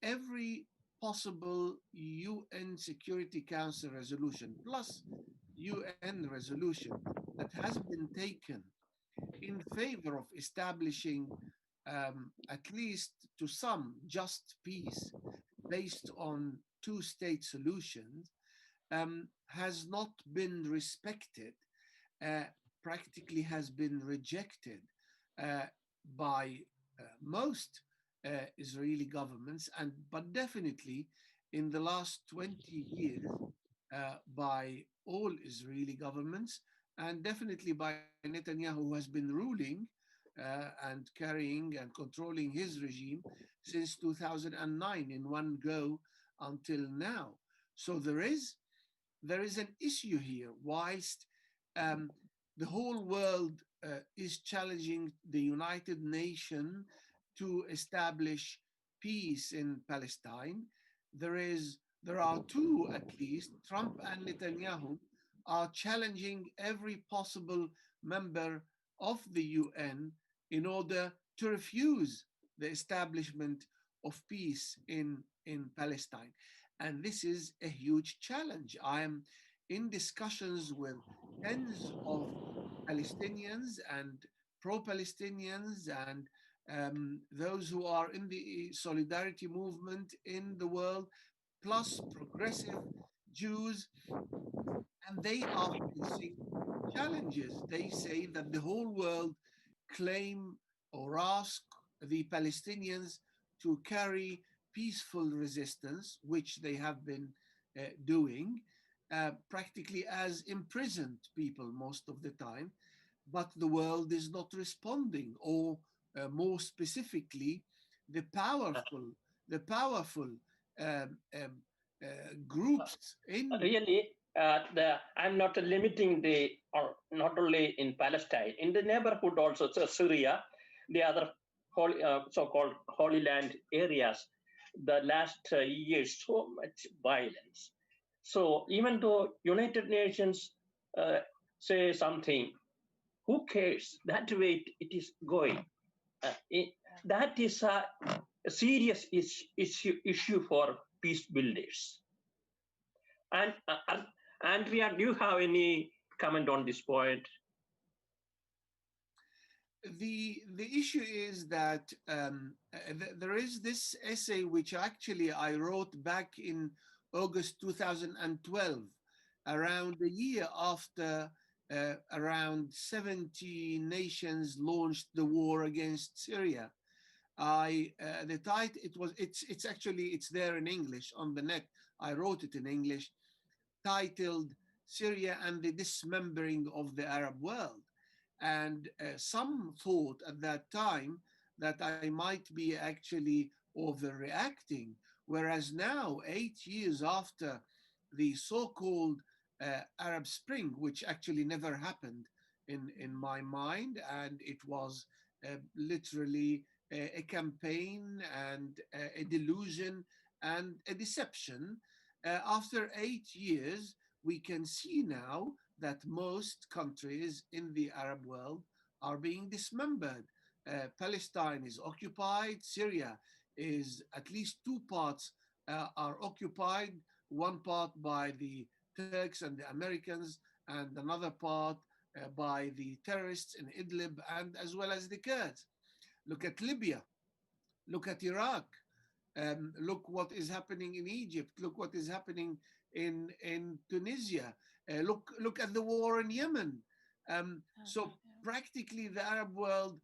every possible UN Security Council resolution plus UN resolution that has been taken in favor of establishing at least to some just peace based on two-state solutions has not been respected, practically has been rejected by most Israeli governments, but definitely in the last 20 years by all Israeli governments, and definitely by Netanyahu, who has been ruling and carrying and controlling his regime since 2009 in one go until now. So there is an issue here. Whilst the whole world is challenging the United Nations to establish peace in Palestine, there are two at least, Trump and Netanyahu, are challenging every possible member of the UN in order to refuse the establishment of peace in Palestine. And this is a huge challenge. I am in discussions with tens of Palestinians and pro-Palestinians and those who are in the solidarity movement in the world, plus progressive Jews, and they are facing challenges. They say that the whole world claim or ask the Palestinians to carry peaceful resistance, which they have been doing, practically as imprisoned people most of the time, but the world is not responding, or more specifically, the powerful um, um, groups in really. I'm not limiting or not only in Palestine, in the neighborhood also, so Syria, the other so-called Holy Land areas, the last years, so much violence. So even though United Nations uh, say something, who cares? That way it is going. That is a serious issue for peace builders. And Andrea, do you have any comment on this point? The issue is that there is this essay which actually I wrote back in August 2012, around a year after around 70 nations launched the war against Syria. The title, it's actually, it's there in English on the net. I wrote it in English, titled Syria and the Dismembering of the Arab World. And some thought at that time that I might be actually overreacting, whereas now, 8 years after the so-called Arab Spring, which actually never happened in my mind, and it was literally a campaign and a delusion and a deception. After 8 years, we can see now that most countries in the Arab world are being dismembered. Palestine is occupied, Syria is, at least two parts are occupied, one part by the Turks and the Americans, and another part by the terrorists in Idlib, and as well as the Kurds. Look at Libya, look at Iraq, look what is happening in Egypt, look what is happening in Tunisia, look at the war in Yemen. So practically the Arab world,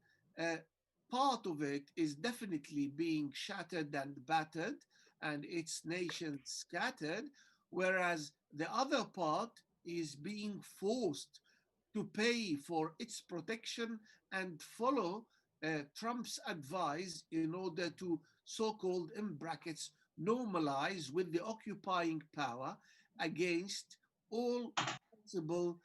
part of it is definitely being shattered and battered, and its nations scattered, whereas the other part is being forced to pay for its protection and follow Trump's advice in order to so-called, in brackets, normalize with the occupying power against all possible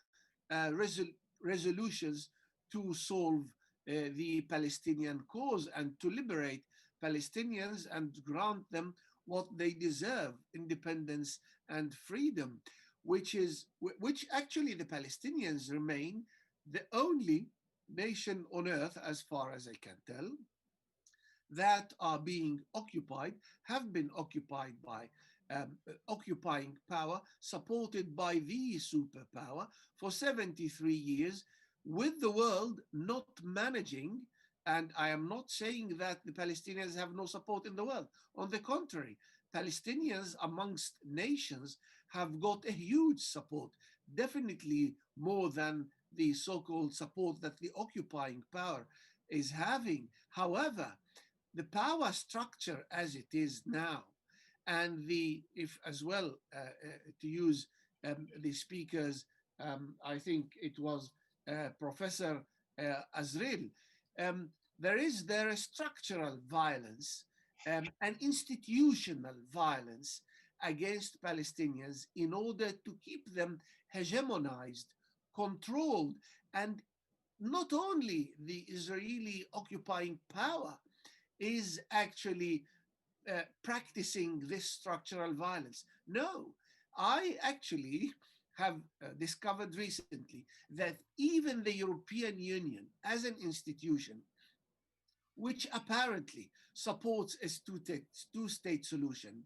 resolutions to solve the Palestinian cause and to liberate Palestinians and grant them what they deserve, independence and freedom, which actually the Palestinians remain the only nation on earth, as far as I can tell, that are being occupied, have been occupied by occupying power, supported by the superpower for 73 years, with the world not managing. And I am not saying that the Palestinians have no support in the world. On the contrary, Palestinians amongst nations have got a huge support, definitely more than the so-called support that the occupying power is having. However, the power structure as it is now, and if as well, to use the speakers, I think it was Professor Azril, there is a structural violence and institutional violence against Palestinians in order to keep them hegemonized, controlled, and not only the Israeli occupying power is actually practicing this structural violence. No, I actually have discovered recently that even the European Union as an institution, which apparently supports a two-state solution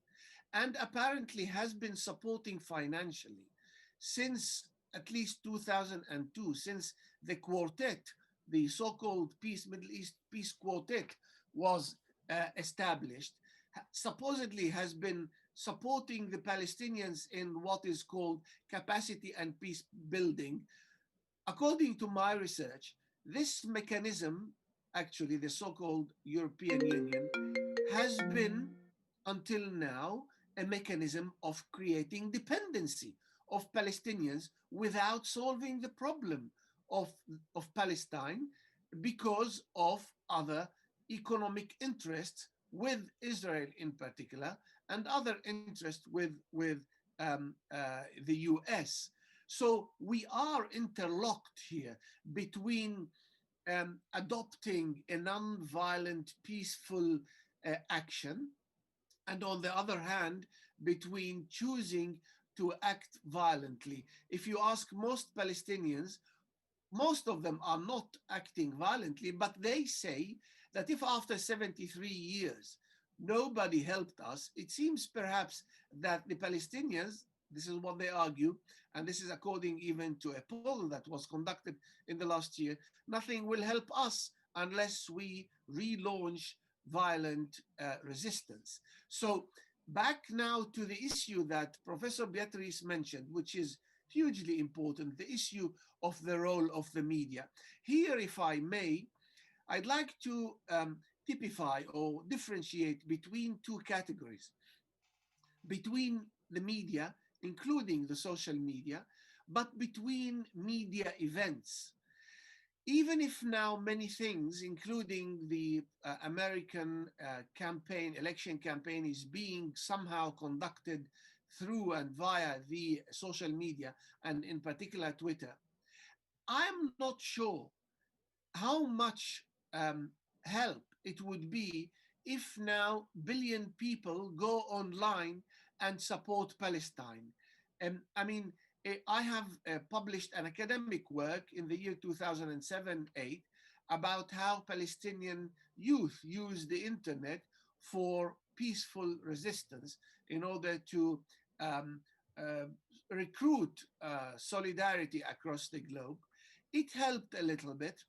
and apparently has been supporting financially since at least 2002, since the quartet, the so-called Middle East Peace Quartet was established, supposedly has been supporting the Palestinians in what is called capacity and peace building. According to my research, this mechanism actually the so-called European Union, has been until now a mechanism of creating dependency of Palestinians without solving the problem of Palestine because of other economic interests with Israel in particular and other interests with the US. So we are interlocked here between adopting a non-violent, peaceful action, and on the other hand, between choosing to act violently. If you ask most Palestinians, most of them are not acting violently, but they say that if after 73 years nobody helped us, it seems perhaps that the Palestinians, this is what they argue, and this is according even to a poll that was conducted in the last year, nothing will help us unless we relaunch violent resistance. So back now to the issue that Professor Beatrice mentioned, which is hugely important, the issue of the role of the media. Here, if I may, I'd like to typify or differentiate between two categories, between the media, including the social media, but between media events. Even if now many things, including the American campaign, election campaign, is being somehow conducted through and via the social media, and in particular Twitter, I'm not sure how much help it would be if now billion people go online and support Palestine. I mean, I have published an academic work in the year 2007-8 about how Palestinian youth use the internet for peaceful resistance in order to recruit solidarity across the globe. It helped a little bit.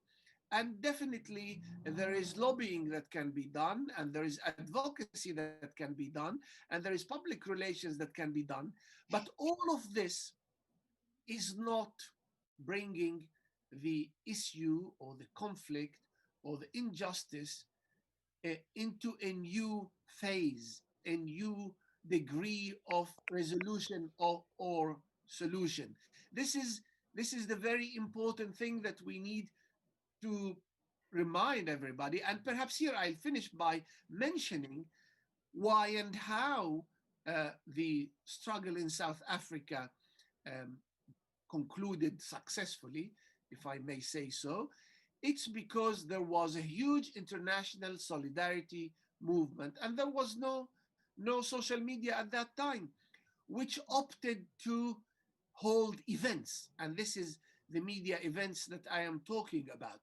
And definitely there is lobbying that can be done, and there is advocacy that can be done, and there is public relations that can be done. But all of this is not bringing the issue or the conflict or the injustice into a new phase, a new degree of resolution or solution. This is the very important thing that we need to remind everybody. And perhaps here I'll finish by mentioning why and how the struggle in South Africa concluded successfully, if I may say so. It's because there was a huge international solidarity movement, and there was no social media at that time, which opted to hold events. And this is the media events that I am talking about.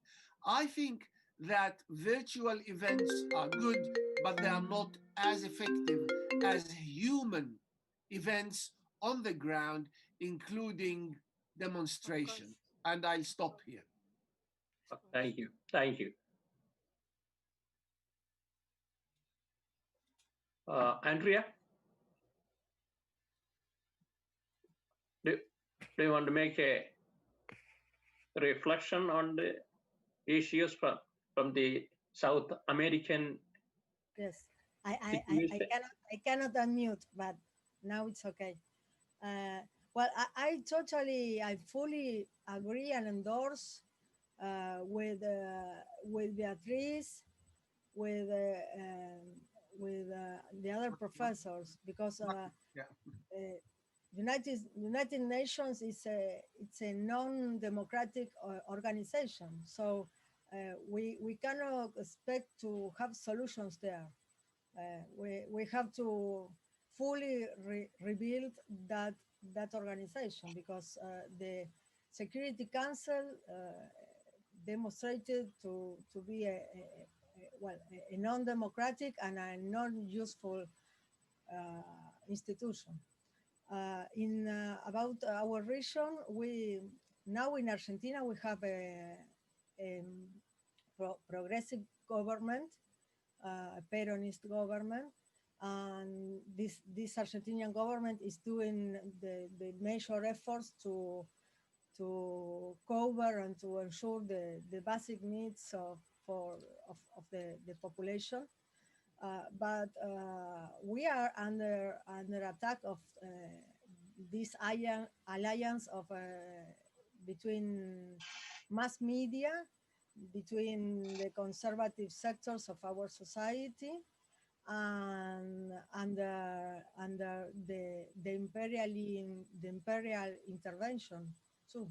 I think that virtual events are good, but they are not as effective as human events on the ground, including demonstration. And I'll stop here. Thank you. Thank you. Andrea? Do you want to make a reflection on the issues from the South American? Yes, I cannot unmute, but now it's okay. Well, I fully agree and endorse with Beatriz, with the other professors, because United Nations is a non-democratic organization, so we cannot expect to have solutions there. We have to fully rebuild that organization, because the Security Council demonstrated to be a non-democratic and a non-useful institution. About our region, we now in Argentina we have a progressive government, a Peronist government, and this Argentinian government is doing the major efforts to cover and to ensure the basic needs of the population. But we are under attack of this alliance of between mass media, between the conservative sectors of our society, and under the imperial intervention too.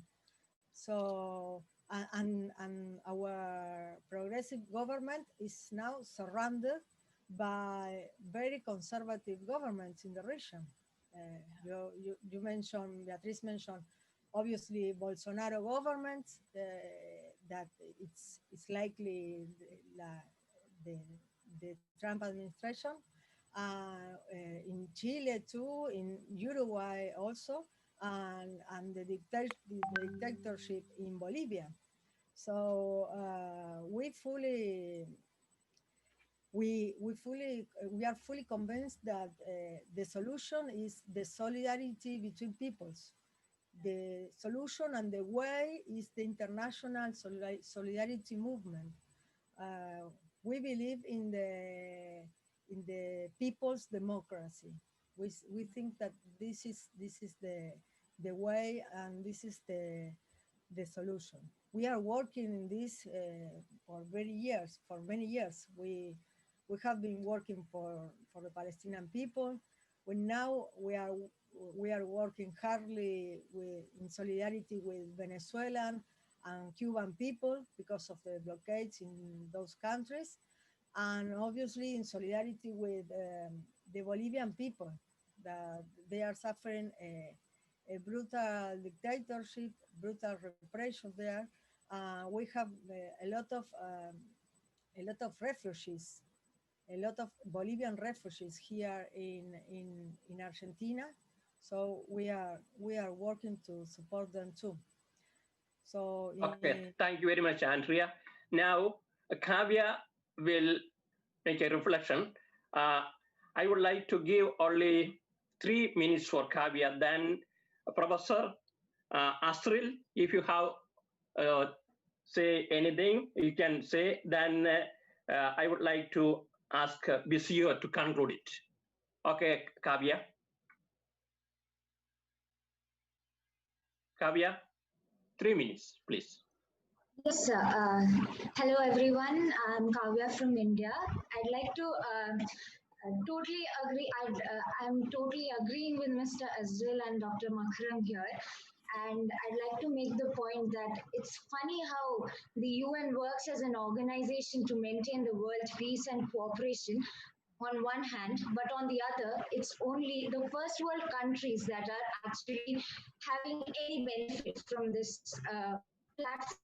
So and our progressive government is now surrounded by very conservative governments in the region. You mentioned, Beatriz mentioned, obviously Bolsonaro government, that it's likely the Trump administration, in Chile too, in Uruguay also, and the dictatorship in Bolivia. So we are fully convinced that the solution is the solidarity between peoples. The solution and the way is the international solidarity movement. We believe in the people's democracy. We think that this is the way, and this is the solution. We are working in this for many years. We have been working for the Palestinian people. We are working hardly in solidarity with Venezuelan and Cuban people because of the blockades in those countries, and obviously in solidarity with the Bolivian people, that they are suffering a brutal dictatorship, brutal repression there. We have a lot of refugees, a lot of Bolivian refugees here in Argentina. So we are working to support them too. So okay, thank you very much, Andrea. Now, Kavya will make a reflection. I would like to give only 3 minutes for Kavya. Then Professor Asril, if you have say anything, you can say. Then I would like to ask Bisio to conclude it. Okay, Kavya. Kavya, 3 minutes, please. Yes, sir. Hello, everyone. I'm Kavya from India. I'd like to totally agree. I'm totally agreeing with Mr. Azril and Dr. Makram here. And I'd like to make the point that it's funny how the UN works as an organization to maintain the world's peace and cooperation on one hand, but on the other, it's only the first world countries that are actually having any benefit from this platform.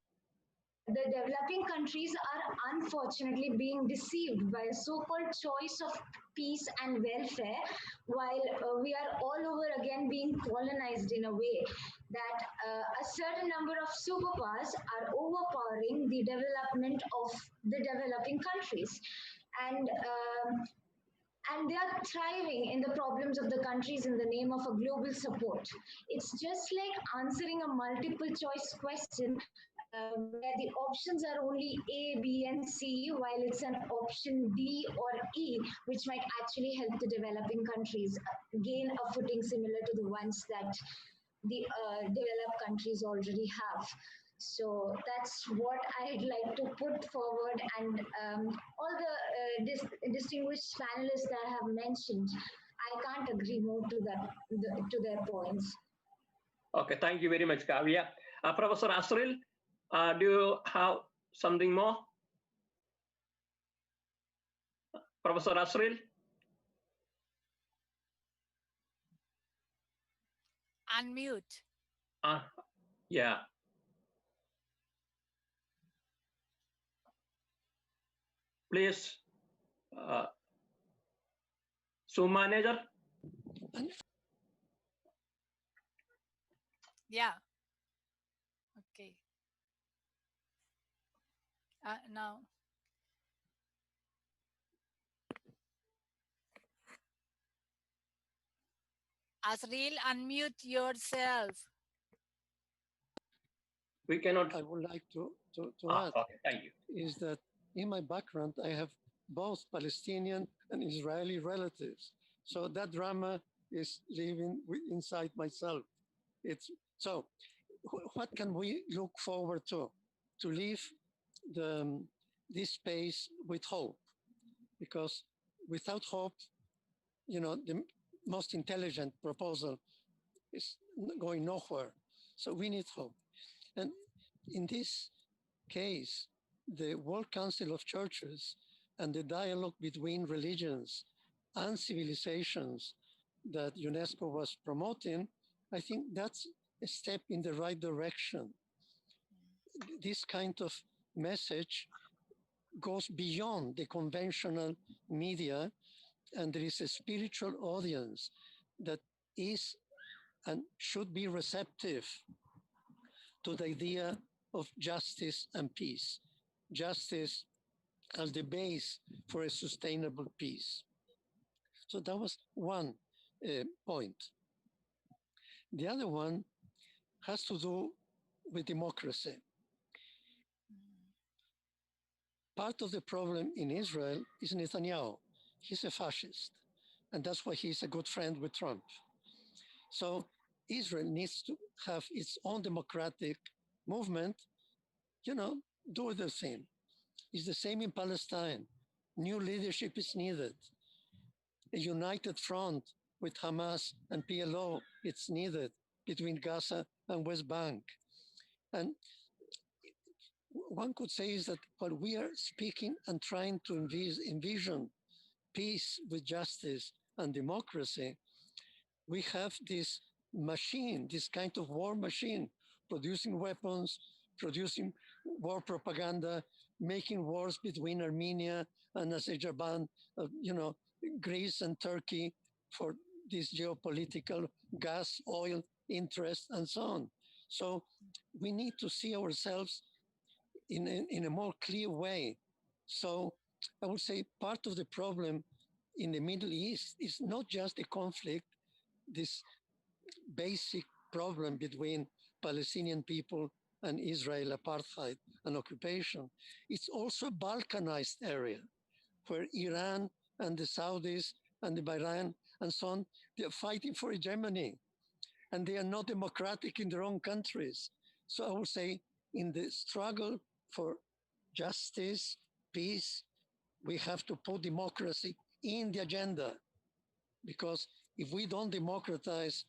The developing countries are unfortunately being deceived by a so-called choice of peace and welfare, while we are all over again being colonized in a way that a certain number of superpowers are overpowering the development of the developing countries. And they are thriving in the problems of the countries in the name of a global support. It's just like answering a multiple choice question where the options are only A, B, and C, while it's an option D or E, which might actually help the developing countries gain a footing similar to the ones that the developed countries already have. So that's what I'd like to put forward, and all the distinguished panelists that I have mentioned, I can't agree more to to their points. Okay, thank you very much, Kavya. Professor Asril, do you have something more? Professor Asril? Unmute. Yeah. Please, Zoom manager. Yeah. Okay. Now. Asril, unmute yourself. We cannot. I would like to add okay, thank you. is that in my background, I have both Palestinian and Israeli relatives. So that drama is living inside myself. It's so. What can we look forward to? To leave this space with hope, because without hope, the most intelligent proposal is going nowhere. So we need hope. And in this case, the World Council of Churches and the dialogue between religions and civilizations that UNESCO was promoting, I think that's a step in the right direction. This kind of message goes beyond the conventional media, and there is a spiritual audience that is and should be receptive to the idea of justice and peace. Justice as the base for a sustainable peace. So that was one point. The other one has to do with democracy. Part of the problem in Israel is Netanyahu. He's a fascist, and that's why he's a good friend with Trump. So Israel needs to have its own democratic movement, do the same. It's the same in Palestine. New leadership is needed. A united front with Hamas and PLO, it's needed between Gaza and West Bank. And one could say is that while we are speaking and trying to envision peace with justice and democracy, we have this machine, this kind of war machine, producing weapons, producing war propaganda, making wars between Armenia and Azerbaijan, Greece and Turkey for this geopolitical gas, oil interest, and so on. So we need to see ourselves in a more clear way. So I would say part of the problem in the Middle East is not just the conflict, this basic problem between Palestinian people and Israel apartheid and occupation. It's also a Balkanized area where Iran and the Saudis and the Bahrain and so on, they're fighting for hegemony and they are not democratic in their own countries. So I would say in the struggle for justice, peace, we have to put democracy in the agenda, because if we don't democratize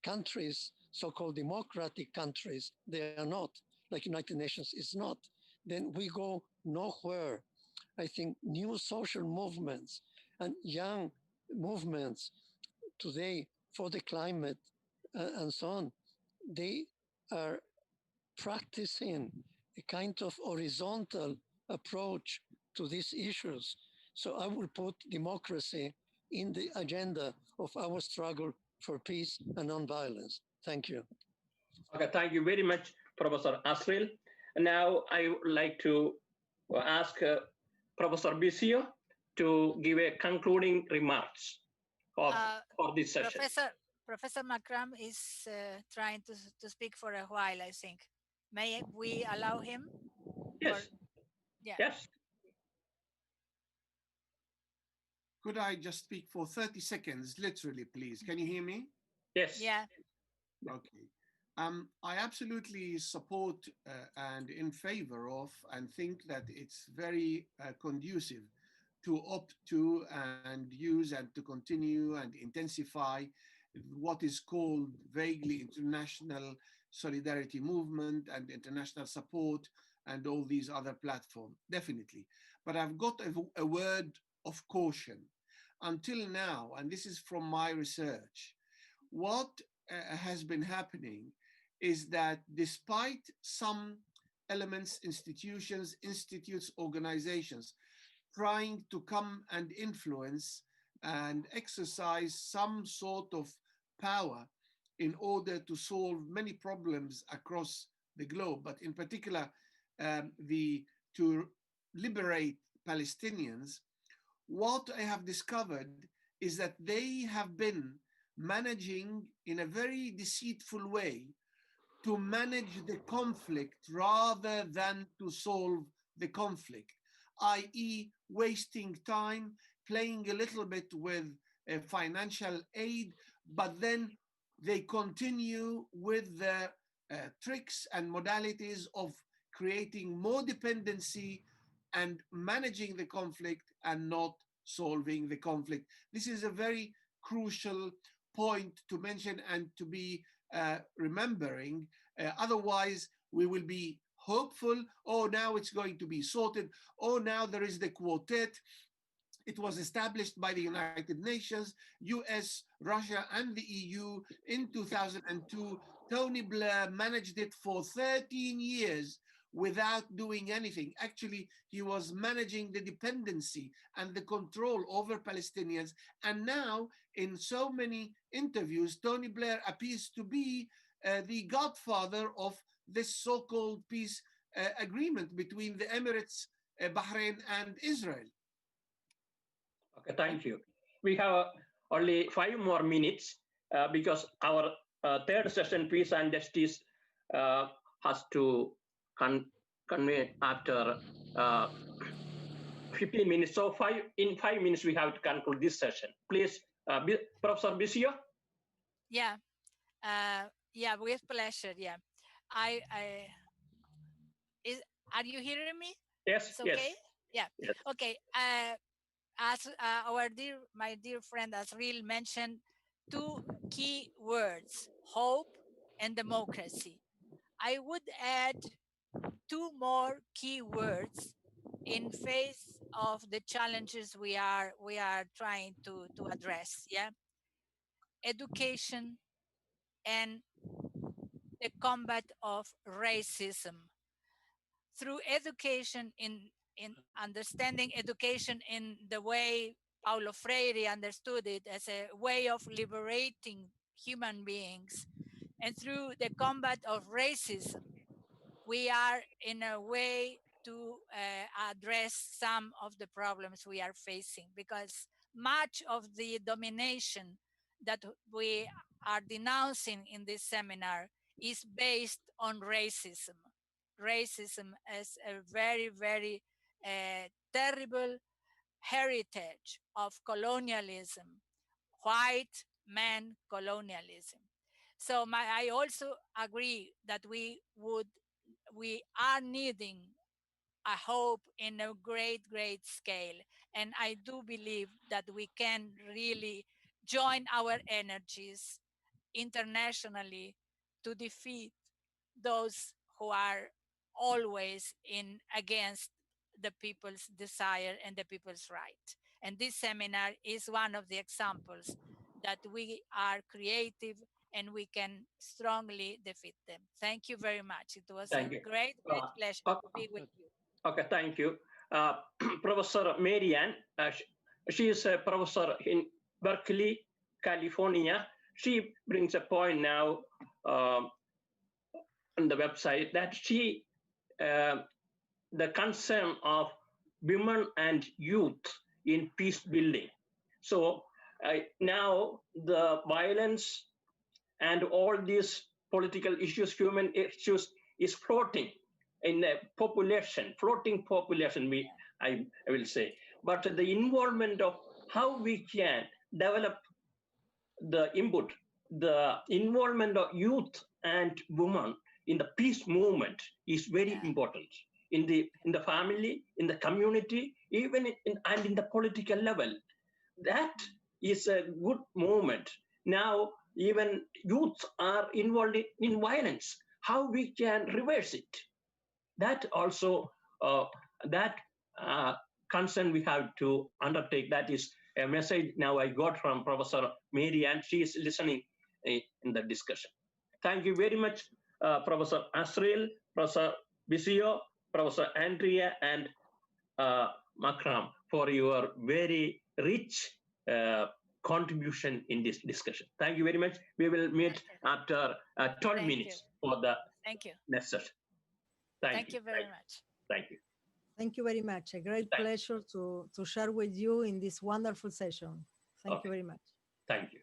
countries, so-called democratic countries, they are not, like United Nations is not, then we go nowhere. I think new social movements and young movements today for the climate and so on, they are practicing a kind of horizontal approach to these issues. So I will put democracy in the agenda of our struggle for peace and non-violence. Thank you. Okay, thank you very much, Professor Asril. Now I would like to ask Professor Bisio to give a concluding remarks for this session. Professor Makram is trying to speak for a while, I think. May we allow him? Yes. Yeah. Yes. Could I just speak for 30 seconds, literally, please? Can you hear me? Yes. Yeah. Okay. I absolutely support and in favor of, and think that it's very conducive to opt to and use and to continue and intensify what is called vaguely international solidarity movement and international support and all these other platforms, definitely. But I've got a word of caution. Until now, and this is from my research, what has been happening is that despite some elements, institutions, institutes, organizations trying to come and influence and exercise some sort of power in order to solve many problems across the globe, but in particular to liberate Palestinians, what I have discovered is that they have been managing in a very deceitful way to manage the conflict rather than to solve the conflict, i.e. wasting time, playing a little bit with financial aid, but then they continue with the tricks and modalities of creating more dependency and managing the conflict and not solving the conflict. This is a very crucial point to mention and to be remembering. Otherwise, we will be hopeful, oh, now it's going to be sorted. Oh, now there is the quartet. It was established by the United Nations, US, Russia, and the EU in 2002. Tony Blair managed it for 13 years without doing anything. Actually, he was managing the dependency and the control over Palestinians. And now, in so many interviews, Tony Blair appears to be the godfather of this so-called peace agreement between the Emirates, Bahrain, and Israel. Okay, thank you. We have only 5 more minutes because our third session, Peace and Justice, has to convey after 15 minutes. So in 5 minutes, we have to conclude this session. Please, Professor Bisio. Yeah, yeah, with pleasure. Yeah, are you hearing me? Yes. It's okay. Yes. Yeah. Yes. Okay. As my dear friend Asril mentioned, 2 key words: hope and democracy. I would add 2 more key words in face of the challenges we are trying to address. Yeah, education and the combat of racism. Through education, in understanding education in the way Paulo Freire understood it, as a way of liberating human beings, and through the combat of racism, we are in a way to address some of the problems we are facing, because much of the domination that we are denouncing in this seminar is based on racism. Racism is a very, very terrible heritage of colonialism, white man colonialism. So I also agree that we are needing a hope in a great, great scale. And I do believe that we can really join our energies internationally to defeat those who are always against the people's desire and the people's right. And this seminar is one of the examples that we are creative and we can strongly defeat them. Thank you very much. It was a great, great pleasure to be with you. Okay, thank you. Professor Marianne, she is a professor in Berkeley, California. She brings a point now on the website that the concern of women and youth in peace building. So now the violence and all these political issues, human issues, is floating in a population, floating population, I will say. But the involvement of how we can develop the input, the involvement of youth and women in the peace movement is very important. In the family, in the community, even in the political level. That is a good moment. Now, even youth are involved in violence. How we can reverse it? That also, concern we have to undertake. That is a message now I got from Professor Mary, and she is listening in the discussion. Thank you very much, Professor Asril, Professor Bisio, Professor Andrea, and Makram, for your very rich contribution in this discussion. Thank you very much. We will meet after 12 minutes for the next session. Thank you very much. Thank you. Thank you very much. A great pleasure to share with you in this wonderful session. Thank you very much. Thank you.